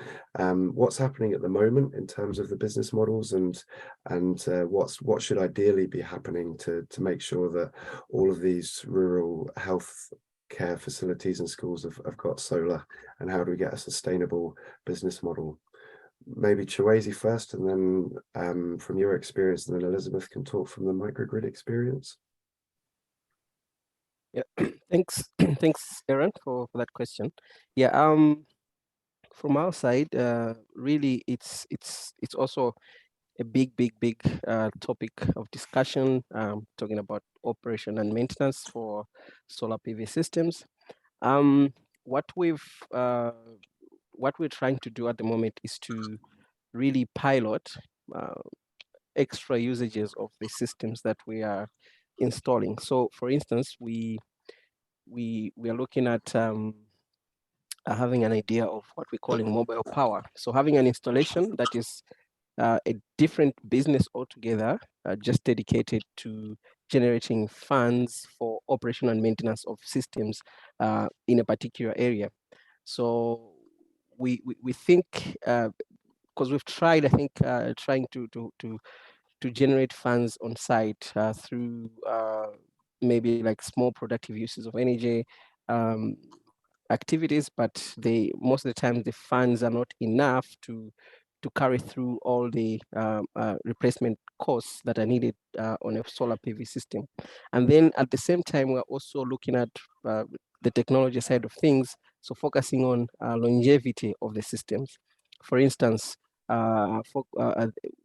What's happening at the moment in terms of the business models, and what should ideally be happening to make sure that all of these rural health care facilities and schools have got solar, and how do we get a sustainable business model? Maybe Chukwueze first, and then from your experience, and then Elizabeth can talk from the microgrid experience. Yeah, thanks, Aaron, for that question. Yeah, from our side, really, it's also a big topic of discussion, talking about operation and maintenance for solar PV systems. What we're trying to do at the moment is to really pilot extra usages of the systems that we are installing. So, for instance, we are looking at having an idea of what we're calling mobile power. So having an installation that is a different business altogether, just dedicated to generating funds for operation and maintenance of systems in a particular area. So we think, because we've tried, I think, trying to generate funds on site through maybe like small productive uses of energy activities, but most of the time the funds are not enough to carry through all the replacement costs that are needed on a solar PV system. And then at the same time, we're also looking at the technology side of things, so focusing on longevity of the systems. For instance,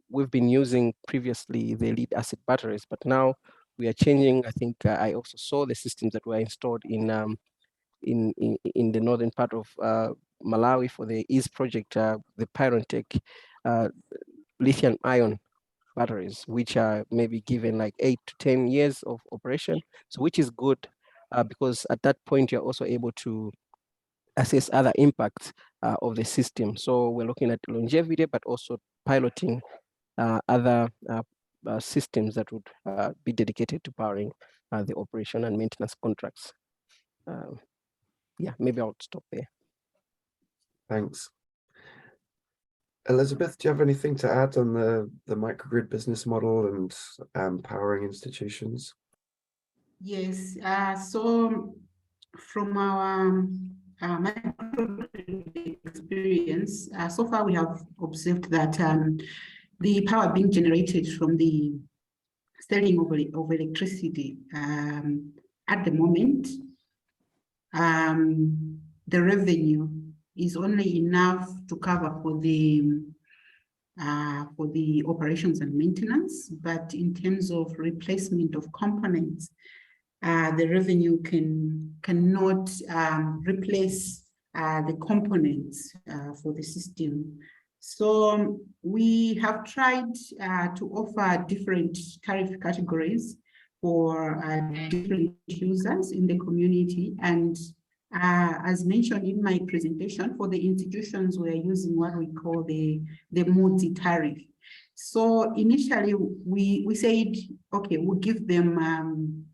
we've been using previously the lead acid batteries, but now we are changing. I think I also saw the systems that were installed in the northern part of Malawi for the EASE project, the Pyrotech lithium ion batteries, which are maybe given like 8 to 10 years of operation. So which is good because at that point you're also able to assess other impacts of the system. So we're looking at longevity, but also piloting other systems that would be dedicated to powering the operation and maintenance contracts. Yeah, maybe I'll stop there. Thanks. Elizabeth, do you have anything to add on the microgrid business model and powering institutions? Yes, so from our microgrid experience, so far we have observed that the power being generated from the selling of electricity at the moment, the revenue is only enough to cover for the operations and maintenance, but in terms of replacement of components, the revenue cannot replace the components for the system. So we have tried to offer different tariff categories for different users in the community, and as mentioned in my presentation, for the institutions, we're using what we call the multi-tariff. So initially, we said, okay, we'll give them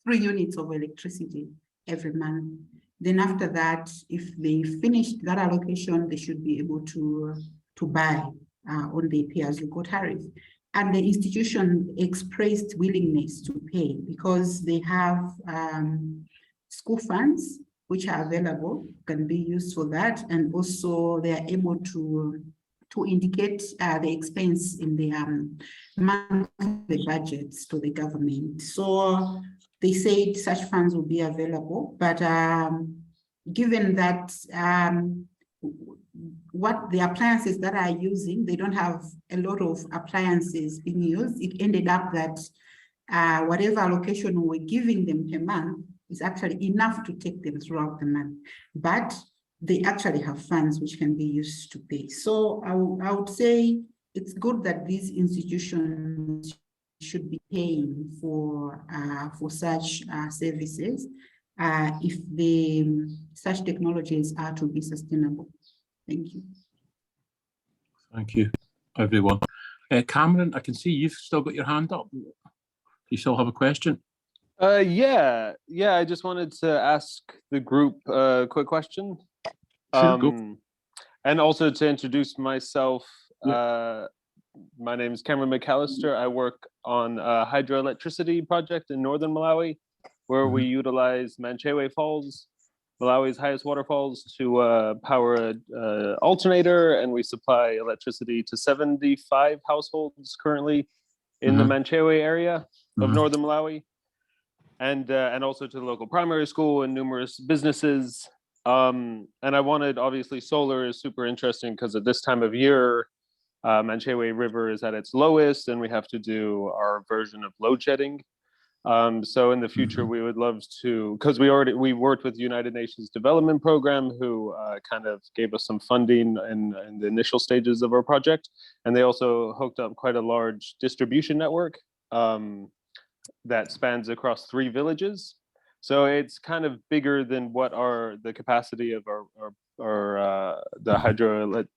3 units of electricity every month. Then after that, if they finished that allocation, they should be able to buy on the pay-as-you-go tariff. And the institution expressed willingness to pay because they have school funds which are available, can be used for that, and also they are able to indicate the expense in the monthly budgets to the government. So they said such funds will be available, but given that what the appliances that are using, they don't have a lot of appliances being used, it ended up that whatever allocation we're giving them per month is actually enough to take them throughout the month, but they actually have funds which can be used to pay. So I would say it's good that these institutions should be paying for such services if such technologies are to be sustainable. Thank you. Thank you, everyone. Cameron, I can see you've still got your hand up. Do you still have a question? Yeah, I just wanted to ask the group a quick question. Sure, go. And also to introduce myself, Yeah. My name is Cameron McAllister. I work on a hydroelectricity project in northern Malawi, where we utilize Manchewe Falls, Malawi's highest waterfalls, to power an alternator, and we supply electricity to 75 households currently in the Manchewe area of northern Malawi, and also to the local primary school and numerous businesses. And I wanted, obviously, solar is super interesting because at this time of year, Manchewe River is at its lowest, and we have to do our version of load shedding. So in the future, we would love to, because we worked with United Nations Development Program, who kind of gave us some funding in the initial stages of our project, and they also hooked up quite a large distribution network that spans across 3 villages. So it's kind of bigger than what the capacity of the hydroelectric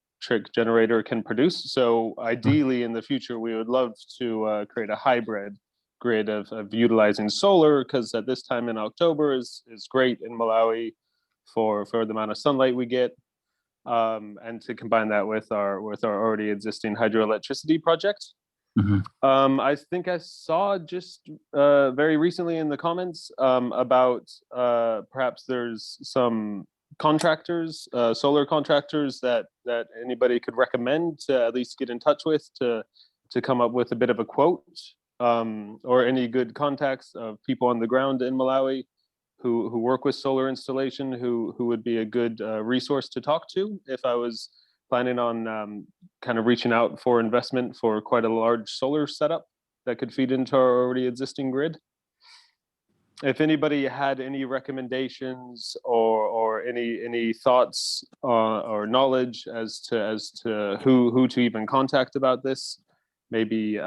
generator can produce. So ideally in the future, we would love to create a hybrid grid of utilizing solar, because at this time in October is great in Malawi for the amount of sunlight we get, and to combine that with our already existing hydroelectricity project. I think I saw just very recently in the comments about perhaps there's some contractors, solar contractors that anybody could recommend to at least get in touch with to come up with a bit of a quote, or any good contacts of people on the ground in Malawi who work with solar installation, who would be a good resource to talk to if I was planning on kind of reaching out for investment for quite a large solar setup that could feed into our already existing grid. If anybody had any recommendations or any thoughts or knowledge as to who to even contact about this, maybe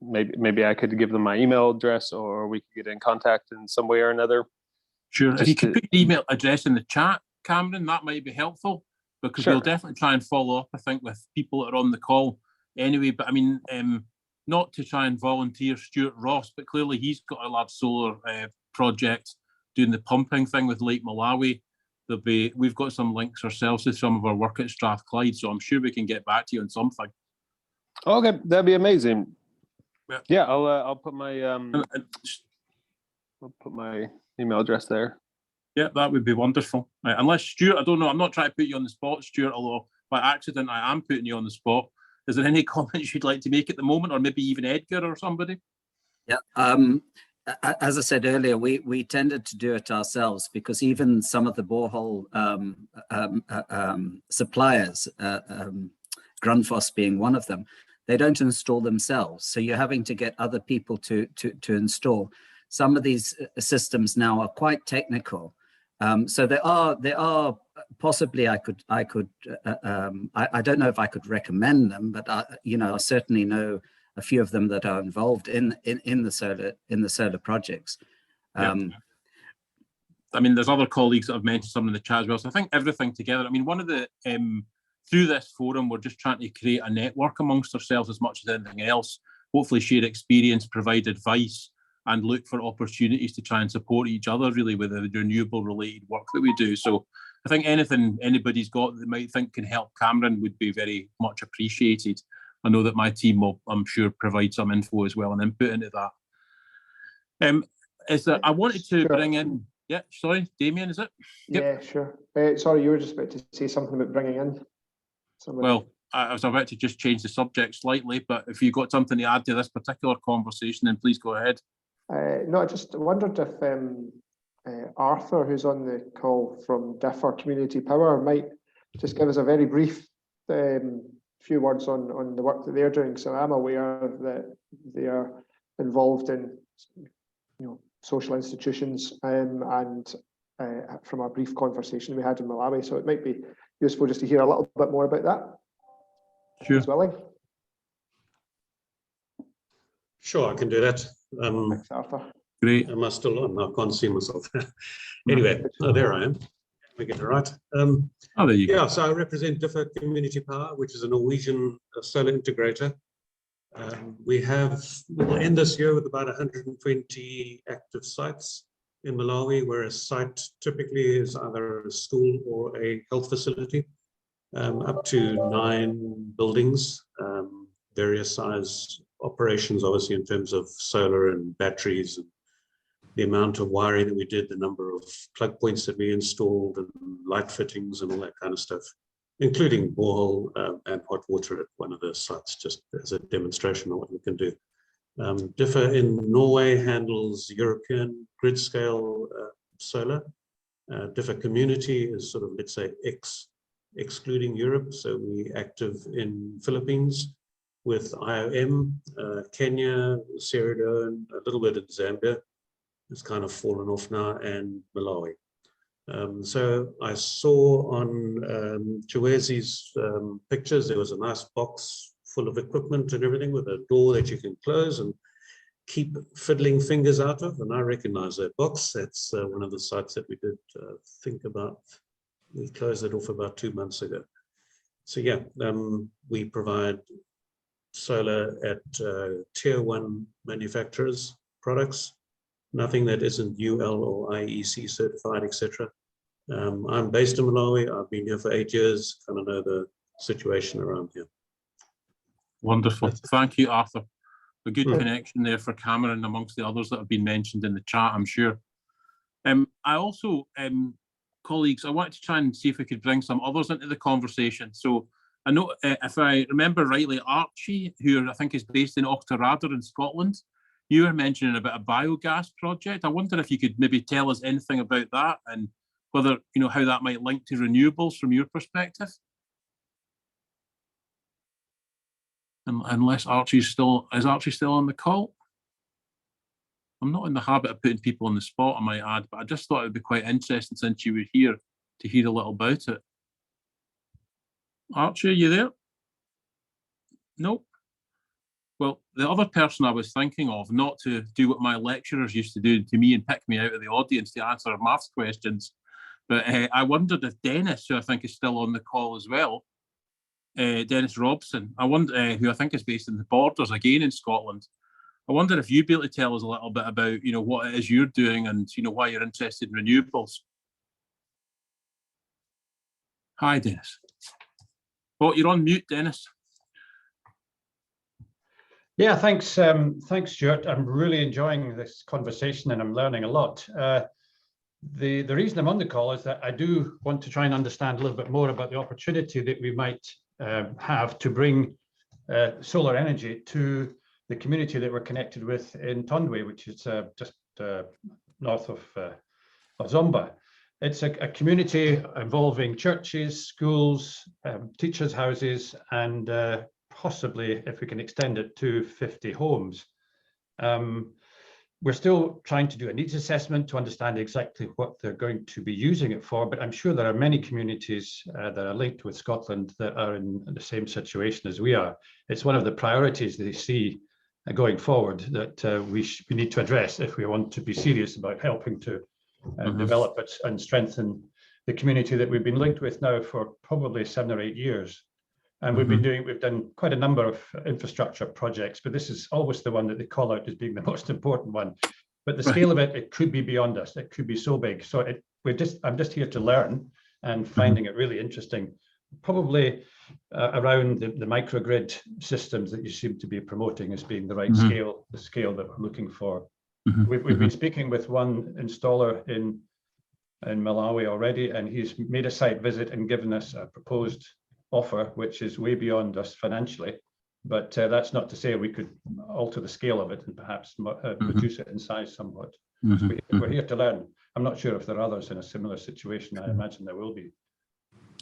maybe I could give them my email address, or we could get in contact in some way or another. Sure. If you Just could put your email address in the chat, Cameron, that might be helpful, because Sure. we'll definitely try and follow up, I think, with people that are on the call anyway. But I mean, not to try and volunteer Stuart Ross, but clearly he's got a large solar project doing the pumping thing with Lake Malawi. We've got some links ourselves to some of our work at Strathclyde, so I'm sure we can get back to you on something. Okay, that'd be amazing. Yeah. Yeah, I'll put my email address there. Yeah, that would be wonderful. Right, unless Stuart, I don't know, I'm not trying to put you on the spot, Stuart, although by accident I am putting you on the spot. Is there any comments you'd like to make at the moment, or maybe even Edgar or somebody? Yeah, as I said earlier, we tended to do it ourselves, because even some of the borehole suppliers, Grundfos being one of them, they don't install themselves. So you're having to get other people to install. Some of these systems now are quite technical. So there are possibly I don't know if I could recommend them, but I certainly know a few of them that are involved in the solar projects. I mean, there's other colleagues that have mentioned some in the chat as well. So I think everything together. I mean, one of the through this forum, we're just trying to create a network amongst ourselves as much as anything else. Hopefully, share experience, provide advice, and look for opportunities to try and support each other, really, with the renewable related work that we do. So I think anything anybody's got that might think can help Cameron would be very much appreciated. I know that my team will, I'm sure, provide some info as well and input into that. I wanted to bring in, yeah, sorry, Damien, is it? Yep. Yeah, sure. Sorry, you were just about to say something about bringing in somebody. Well, I was about to just change the subject slightly, but if you've got something to add to this particular conversation, then please go ahead. No, I just wondered if Arthur, who's on the call from Differ Community Power, might just give us a very brief few words on the work that they're doing. So I'm aware that they are involved in social institutions and from a brief conversation we had in Malawi. So it might be useful just to hear a little bit more about that. Sure. Who's willing? Sure, I can do that. Thanks, Arthur. Great. Am I still on? I can't see myself. Anyway, there I am. We get it right. There you go. Yeah, so I represent Differ Community Power, which is a Norwegian solar integrator. We'll end this year with about 120 active sites in Malawi, where a site typically is either a school or a health facility, up to 9 buildings, various size operations, obviously, in terms of solar and batteries, and the amount of wiring that we did, the number of plug points that we installed, and light fittings and all that kind of stuff, including borehole and hot water at one of the sites, just as a demonstration of what we can do. Differ in Norway handles European grid scale solar. Differ Community is sort of, let's say, excluding Europe. So we active in Philippines with IOM, Kenya, Sierra Leone, a little bit in Zambia. It's kind of fallen off now, and Malawi. So I saw on Chiwezi's pictures, there was a nice box full of equipment and everything with a door that you can close and keep fiddling fingers out of. And I recognize that box. That's one of the sites that we did we closed it off about 2 months ago. So yeah, we provide solar at tier 1 manufacturers products, nothing that isn't UL or IEC certified, etc. I'm based in Malawi. I've been here for 8 years, kind of know the situation around here. Wonderful. Thank you, Arthur. A good connection there for Cameron amongst the others that have been mentioned in the chat, I'm sure. I also, colleagues, I wanted to try and see if we could bring some others into the conversation. So I know, if I remember rightly, Archie, who I think is based in Auchterarder in Scotland, you were mentioning about a biogas project. I wonder if you could maybe tell us anything about that and whether, how that might link to renewables from your perspective. Unless Archie's still, is Archie still on the call? I'm not in the habit of putting people on the spot, I might add, but I just thought it'd be quite interesting since you were here to hear a little about it. Archie, are you there? Nope. Well, the other person I was thinking of, not to do what my lecturers used to do to me and pick me out of the audience to answer maths questions, but I wondered if Dennis, who I think is still on the call as well, Dennis Robson, I wonder, who I think is based in the Borders again in Scotland. I wonder if you'd be able to tell us a little bit about, what it is you're doing and, why you're interested in renewables. Hi, Dennis. Oh, you're on mute, Dennis. Yeah, thanks, Stuart. I'm really enjoying this conversation and I'm learning a lot. The reason I'm on the call is that I do want to try and understand a little bit more about the opportunity that we might have to bring solar energy to the community that we're connected with in Tondwe, which is just north of Zomba. It's a community involving churches, schools, teachers' houses, and possibly, if we can extend it, to 50 homes. We're still trying to do a needs assessment to understand exactly what they're going to be using it for, but I'm sure there are many communities that are linked with Scotland that are in the same situation as we are. It's one of the priorities they see going forward that we need to address if we want to be serious about helping to develop it and strengthen the community that we've been linked with now for probably 7 or 8 years. And we've done quite a number of infrastructure projects, but this is always the one that they call out as being the most important one. But the scale of it could be beyond us. It could be so big. So I'm just here to learn and finding it really interesting. Probably around the microgrid systems that you seem to be promoting as being the right scale, the scale that we're looking for. We've been speaking with one installer in Malawi already, and he's made a site visit and given us a proposed offer, which is way beyond us financially, but that's not to say we could alter the scale of it and perhaps reduce it in size somewhat. So we're here to learn. I'm not sure if there are others in a similar situation. I imagine there will be.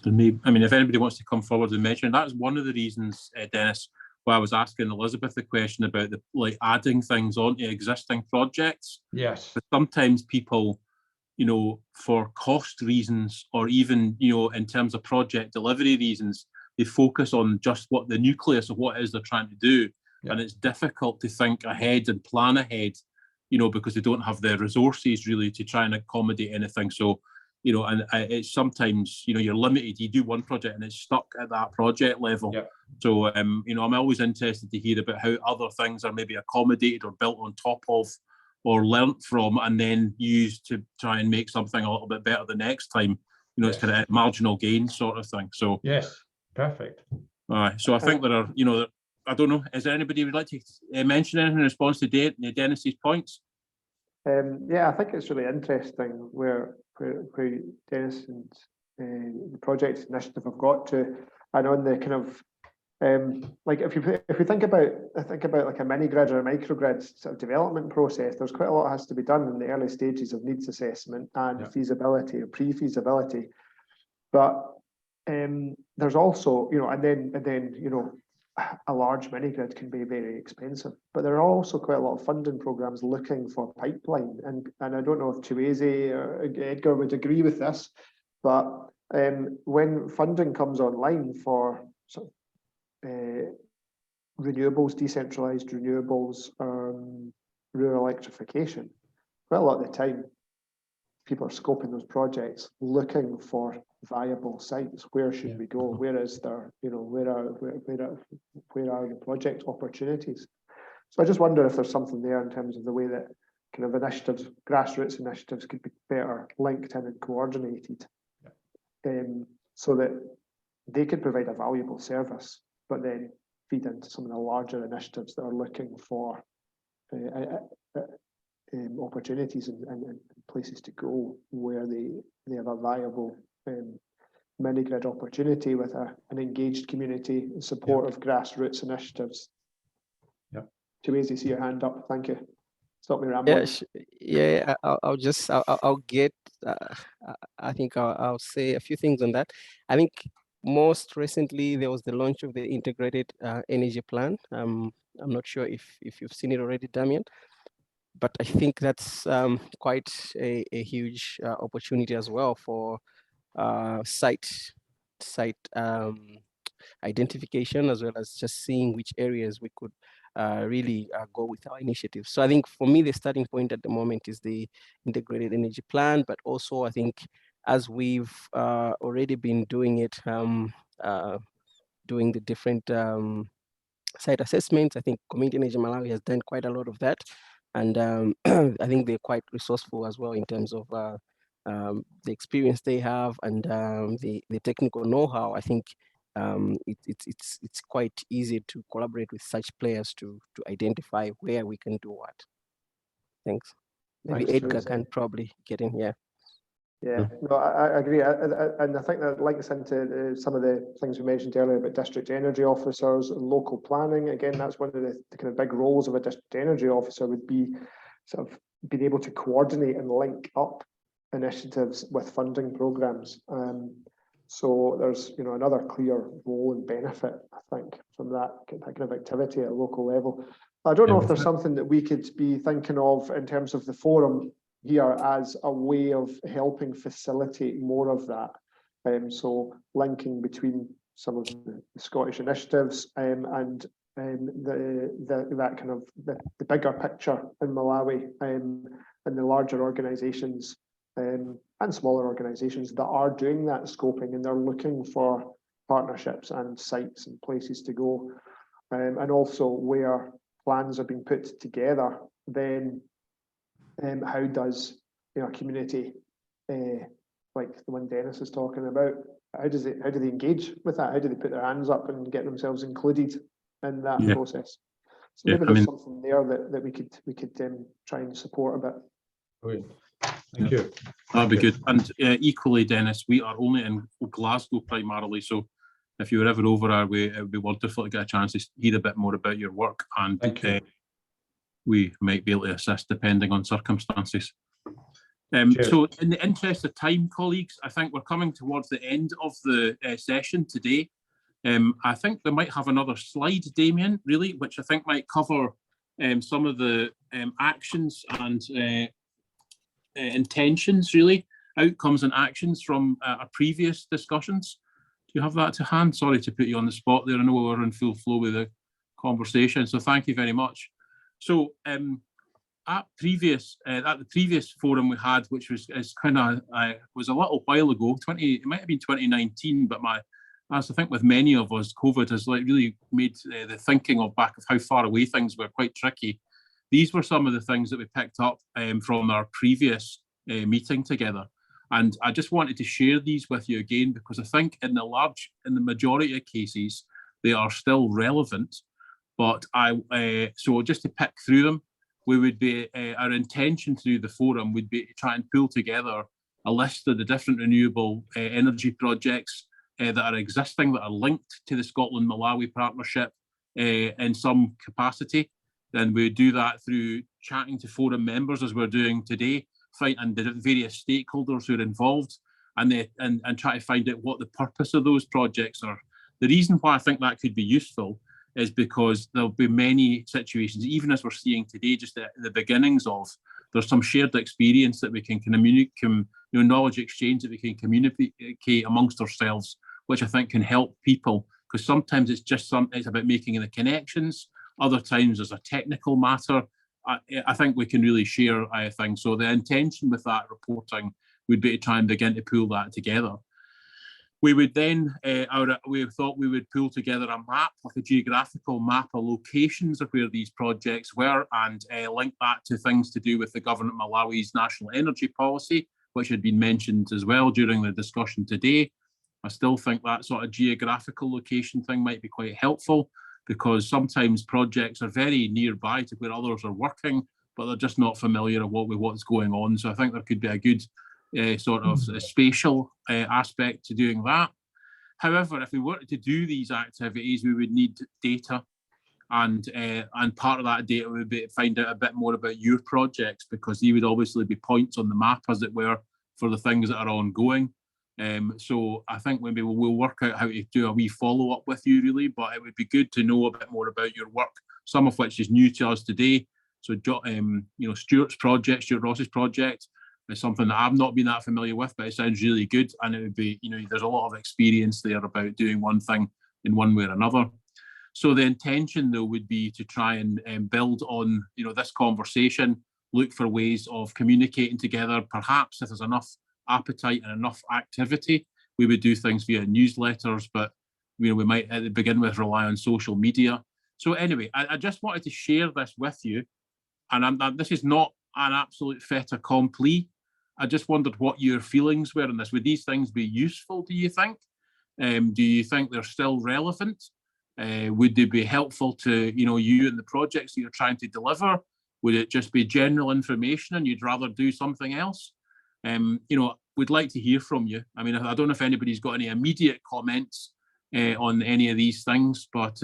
I mean, if anybody wants to come forward and mention, that's one of the reasons, Dennis, why I was asking Elizabeth the question about adding things onto existing projects. Yes. But sometimes people, for cost reasons, or even, in terms of project delivery reasons, they focus on just what the nucleus of what it is they're trying to do. Yeah. And it's difficult to think ahead and plan ahead, because they don't have the resources really to try and accommodate anything. So, and it's sometimes, you're limited. You do one project and it's stuck at that project level. Yeah. So, I'm always interested to hear about how other things are maybe accommodated or built on top of, or learnt from, and then used to try and make something a little bit better the next time. It's kind of marginal gain sort of thing. So yes, perfect. So I think there are, I don't know, is there anybody who would like to mention anything in response to Dennis's points? Yeah, I think it's really interesting where Dennis and the project initiative have got to, and on the kind of if we think about like a mini grid or a microgrid sort of development process, there's quite a lot has to be done in the early stages of needs assessment and feasibility or pre-feasibility. But there's also, and then a large mini grid can be very expensive. But there are also quite a lot of funding programs looking for pipeline, and I don't know if Chiweze or Edgar would agree with this, but when funding comes online for sort of renewables, decentralized renewables, rural electrification, quite a lot of the time people are scoping those projects looking for viable sites. Where should we go? Where is there, where are the project opportunities? So I just wonder if there's something there in terms of the way that kind of initiatives, grassroots initiatives, could be better linked in and coordinated, so that they could provide a valuable service, but then feed into some of the larger initiatives that are looking for opportunities and places to go where they have a viable mini grid opportunity with an engaged community, support of grassroots initiatives. Yeah. Chiweze, see your hand up. Thank you. Stop me rambling. I'll get. I think I'll say a few things on that. I think most recently, there was the launch of the integrated energy plan. I'm not sure if you've seen it already, Damien, but I think that's quite a huge opportunity as well for site identification, as well as just seeing which areas we could really go with our initiatives. So I think for me, the starting point at the moment is the integrated energy plan, but also I think as we've already been doing it, doing the different site assessments, I think Community Energy Malawi has done quite a lot of that. And I think they're quite resourceful as well in terms of the experience they have and the technical know-how. I think it's quite easy to collaborate with such players to identify where we can do what. Thanks. Maybe Thanks, Edgar Stuart. can probably get in here. Yeah, no, I agree. And I think that links into some of the things we mentioned earlier about district energy officers, local planning. Again, that's one of the kind of big roles of a district energy officer, would be sort of being able to coordinate and link up initiatives with funding programs. So there's, you know, another clear role and benefit, I think, from that kind of activity at a local level. I don't know if there's something that we could be thinking of in terms of the forum here as a way of helping facilitate more of that. So linking between some of the Scottish initiatives and that kind of the bigger picture in Malawi and the larger organisations and smaller organisations that are doing that scoping, and they're looking for partnerships and sites and places to go, and also where plans are being put together, then how does, you know, a community like the one Dennis is talking about, how do they engage with that? How do they put their hands up and get themselves included in that process? So maybe there's something there that we could try and support a bit. Brilliant. Thank you. That'd be good. And equally, Dennis, we are only in Glasgow primarily, so if you were ever over our way, it would be wonderful to get a chance to hear a bit more about your work, and we might be able to assist depending on circumstances. So in the interest of time, colleagues, I think we're coming towards the end of the session today. I think we might have another slide, Damien, really, which I think might cover some of the actions and intentions, really, outcomes and actions from our previous discussions. Do you have that to hand? Sorry to put you on the spot there. I know we're in full flow with the conversation, so thank you very much. So at the previous forum we had, which was was a little while ago, it might have been 2019, but as I think with many of us, COVID has really made the thinking back of how far away things were quite tricky. These were some of the things that we picked up from our previous meeting together. And I just wanted to share these with you again, because I think in the majority of cases, they are still relevant. But so just to pick through them, we would be, our intention through the forum would be to try and pull together a list of the different renewable energy projects that are existing, that are linked to the Scotland-Malawi partnership in some capacity. Then we do that through chatting to forum members, as we're doing today, and the various stakeholders who are involved, and try to find out what the purpose of those projects are. The reason why I think that could be useful is because there'll be many situations, even as we're seeing today, just at the beginnings of, there's some shared experience that we can communicate, knowledge exchange that we can communicate amongst ourselves, which I think can help people, because sometimes it's about making the connections. Other times there's a technical matter. I think we can really share things. So the intention with that reporting would be to try and begin to pull that together. We would then, we thought we would pull together a map, like a geographical map of locations of where these projects were, and link that to things to do with the Government of Malawi's national energy policy, which had been mentioned as well during the discussion today. I still think that sort of geographical location thing might be quite helpful, because sometimes projects are very nearby to where others are working, but they're just not familiar with what's going on. So I think there could be a good sort of spatial aspect to doing that. However, if we were to do these activities, we would need data, and part of that data would be to find out a bit more about your projects, because they would obviously be points on the map, as it were, for the things that are ongoing. So I think maybe we'll work out how to do a wee follow-up with you, really, but it would be good to know a bit more about your work, some of which is new to us today. So, you know, Stuart Ross's project is something that I've not been that familiar with, but it sounds really good. And it would be, you know, there's a lot of experience there about doing one thing in one way or another. So the intention, though, would be to try and build on, you know, this conversation, look for ways of communicating together. Perhaps if there's enough appetite and enough activity, we would do things via newsletters, but, you know, we might at the begin with rely on social media. So anyway, I just wanted to share this with you. And this is not an absolute fait accompli. I just wondered what your feelings were on this. Would these things be useful, do you think? Do you think they're still relevant? Would they be helpful to, you know, you and the projects that you're trying to deliver? Would it just be general information and you'd rather do something else? You know, we'd like to hear from you. I mean, I don't know if anybody's got any immediate comments on any of these things, but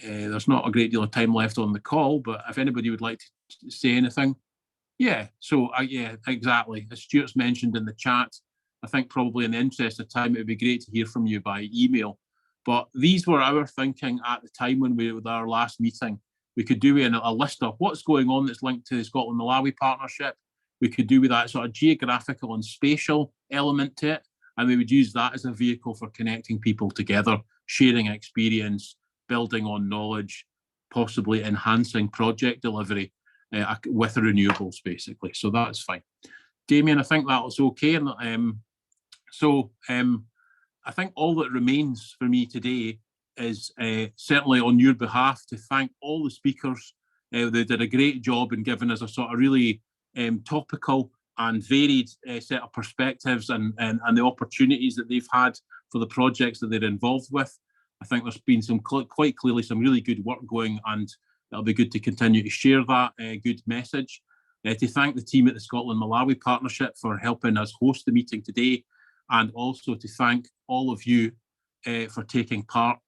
there's not a great deal of time left on the call, but if anybody would like to say anything. Yeah, so yeah, exactly. As Stuart's mentioned in the chat, I think probably in the interest of time, it would be great to hear from you by email. But these were our thinking at the time when we were at our last meeting. We could do a list of what's going on that's linked to the Scotland-Malawi partnership. We could do with that sort of geographical and spatial element to it. And we would use that as a vehicle for connecting people together, sharing experience, building on knowledge, possibly enhancing project delivery with the renewables, basically. So that's fine. Damien, I think that was okay. I think all that remains for me today is certainly on your behalf to thank all the speakers. They did a great job in giving us a sort of really topical and varied set of perspectives and the opportunities that they've had for the projects that they're involved with. I think there's been quite clearly some really good work going, and it'll be good to continue to share that good message. To thank the team at the Scotland-Malawi Partnership for helping us host the meeting today, and also to thank all of you for taking part,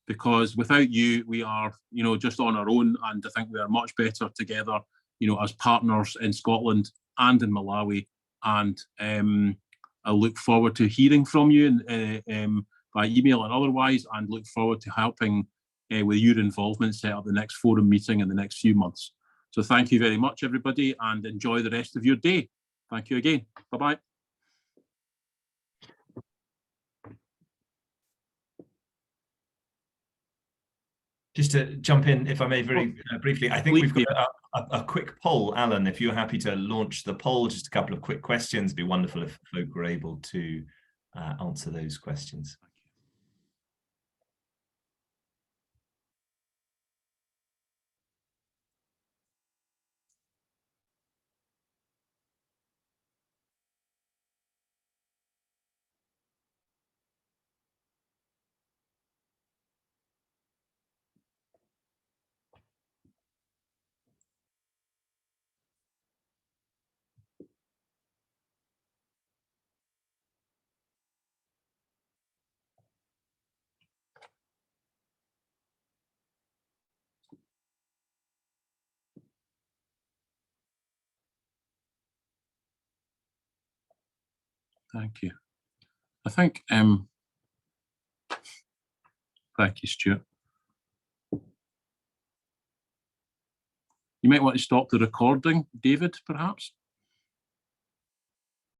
because without you, we are, you know, just on our own, and I think we are much better together, you know, as partners in Scotland and in Malawi. And I look forward to hearing from you by email and otherwise, and look forward to helping with your involvement set up the next forum meeting in the next few months. So thank you very much, everybody, and enjoy the rest of your day. Thank you again. Bye-bye. Just to jump in, if I may, very briefly, I think we've got a quick poll. Alan, if you're happy to launch the poll, just a couple of quick questions. It'd be wonderful if folk were able to answer those questions. Thank you. I think, thank you, Stuart. You might want to stop the recording, David, perhaps.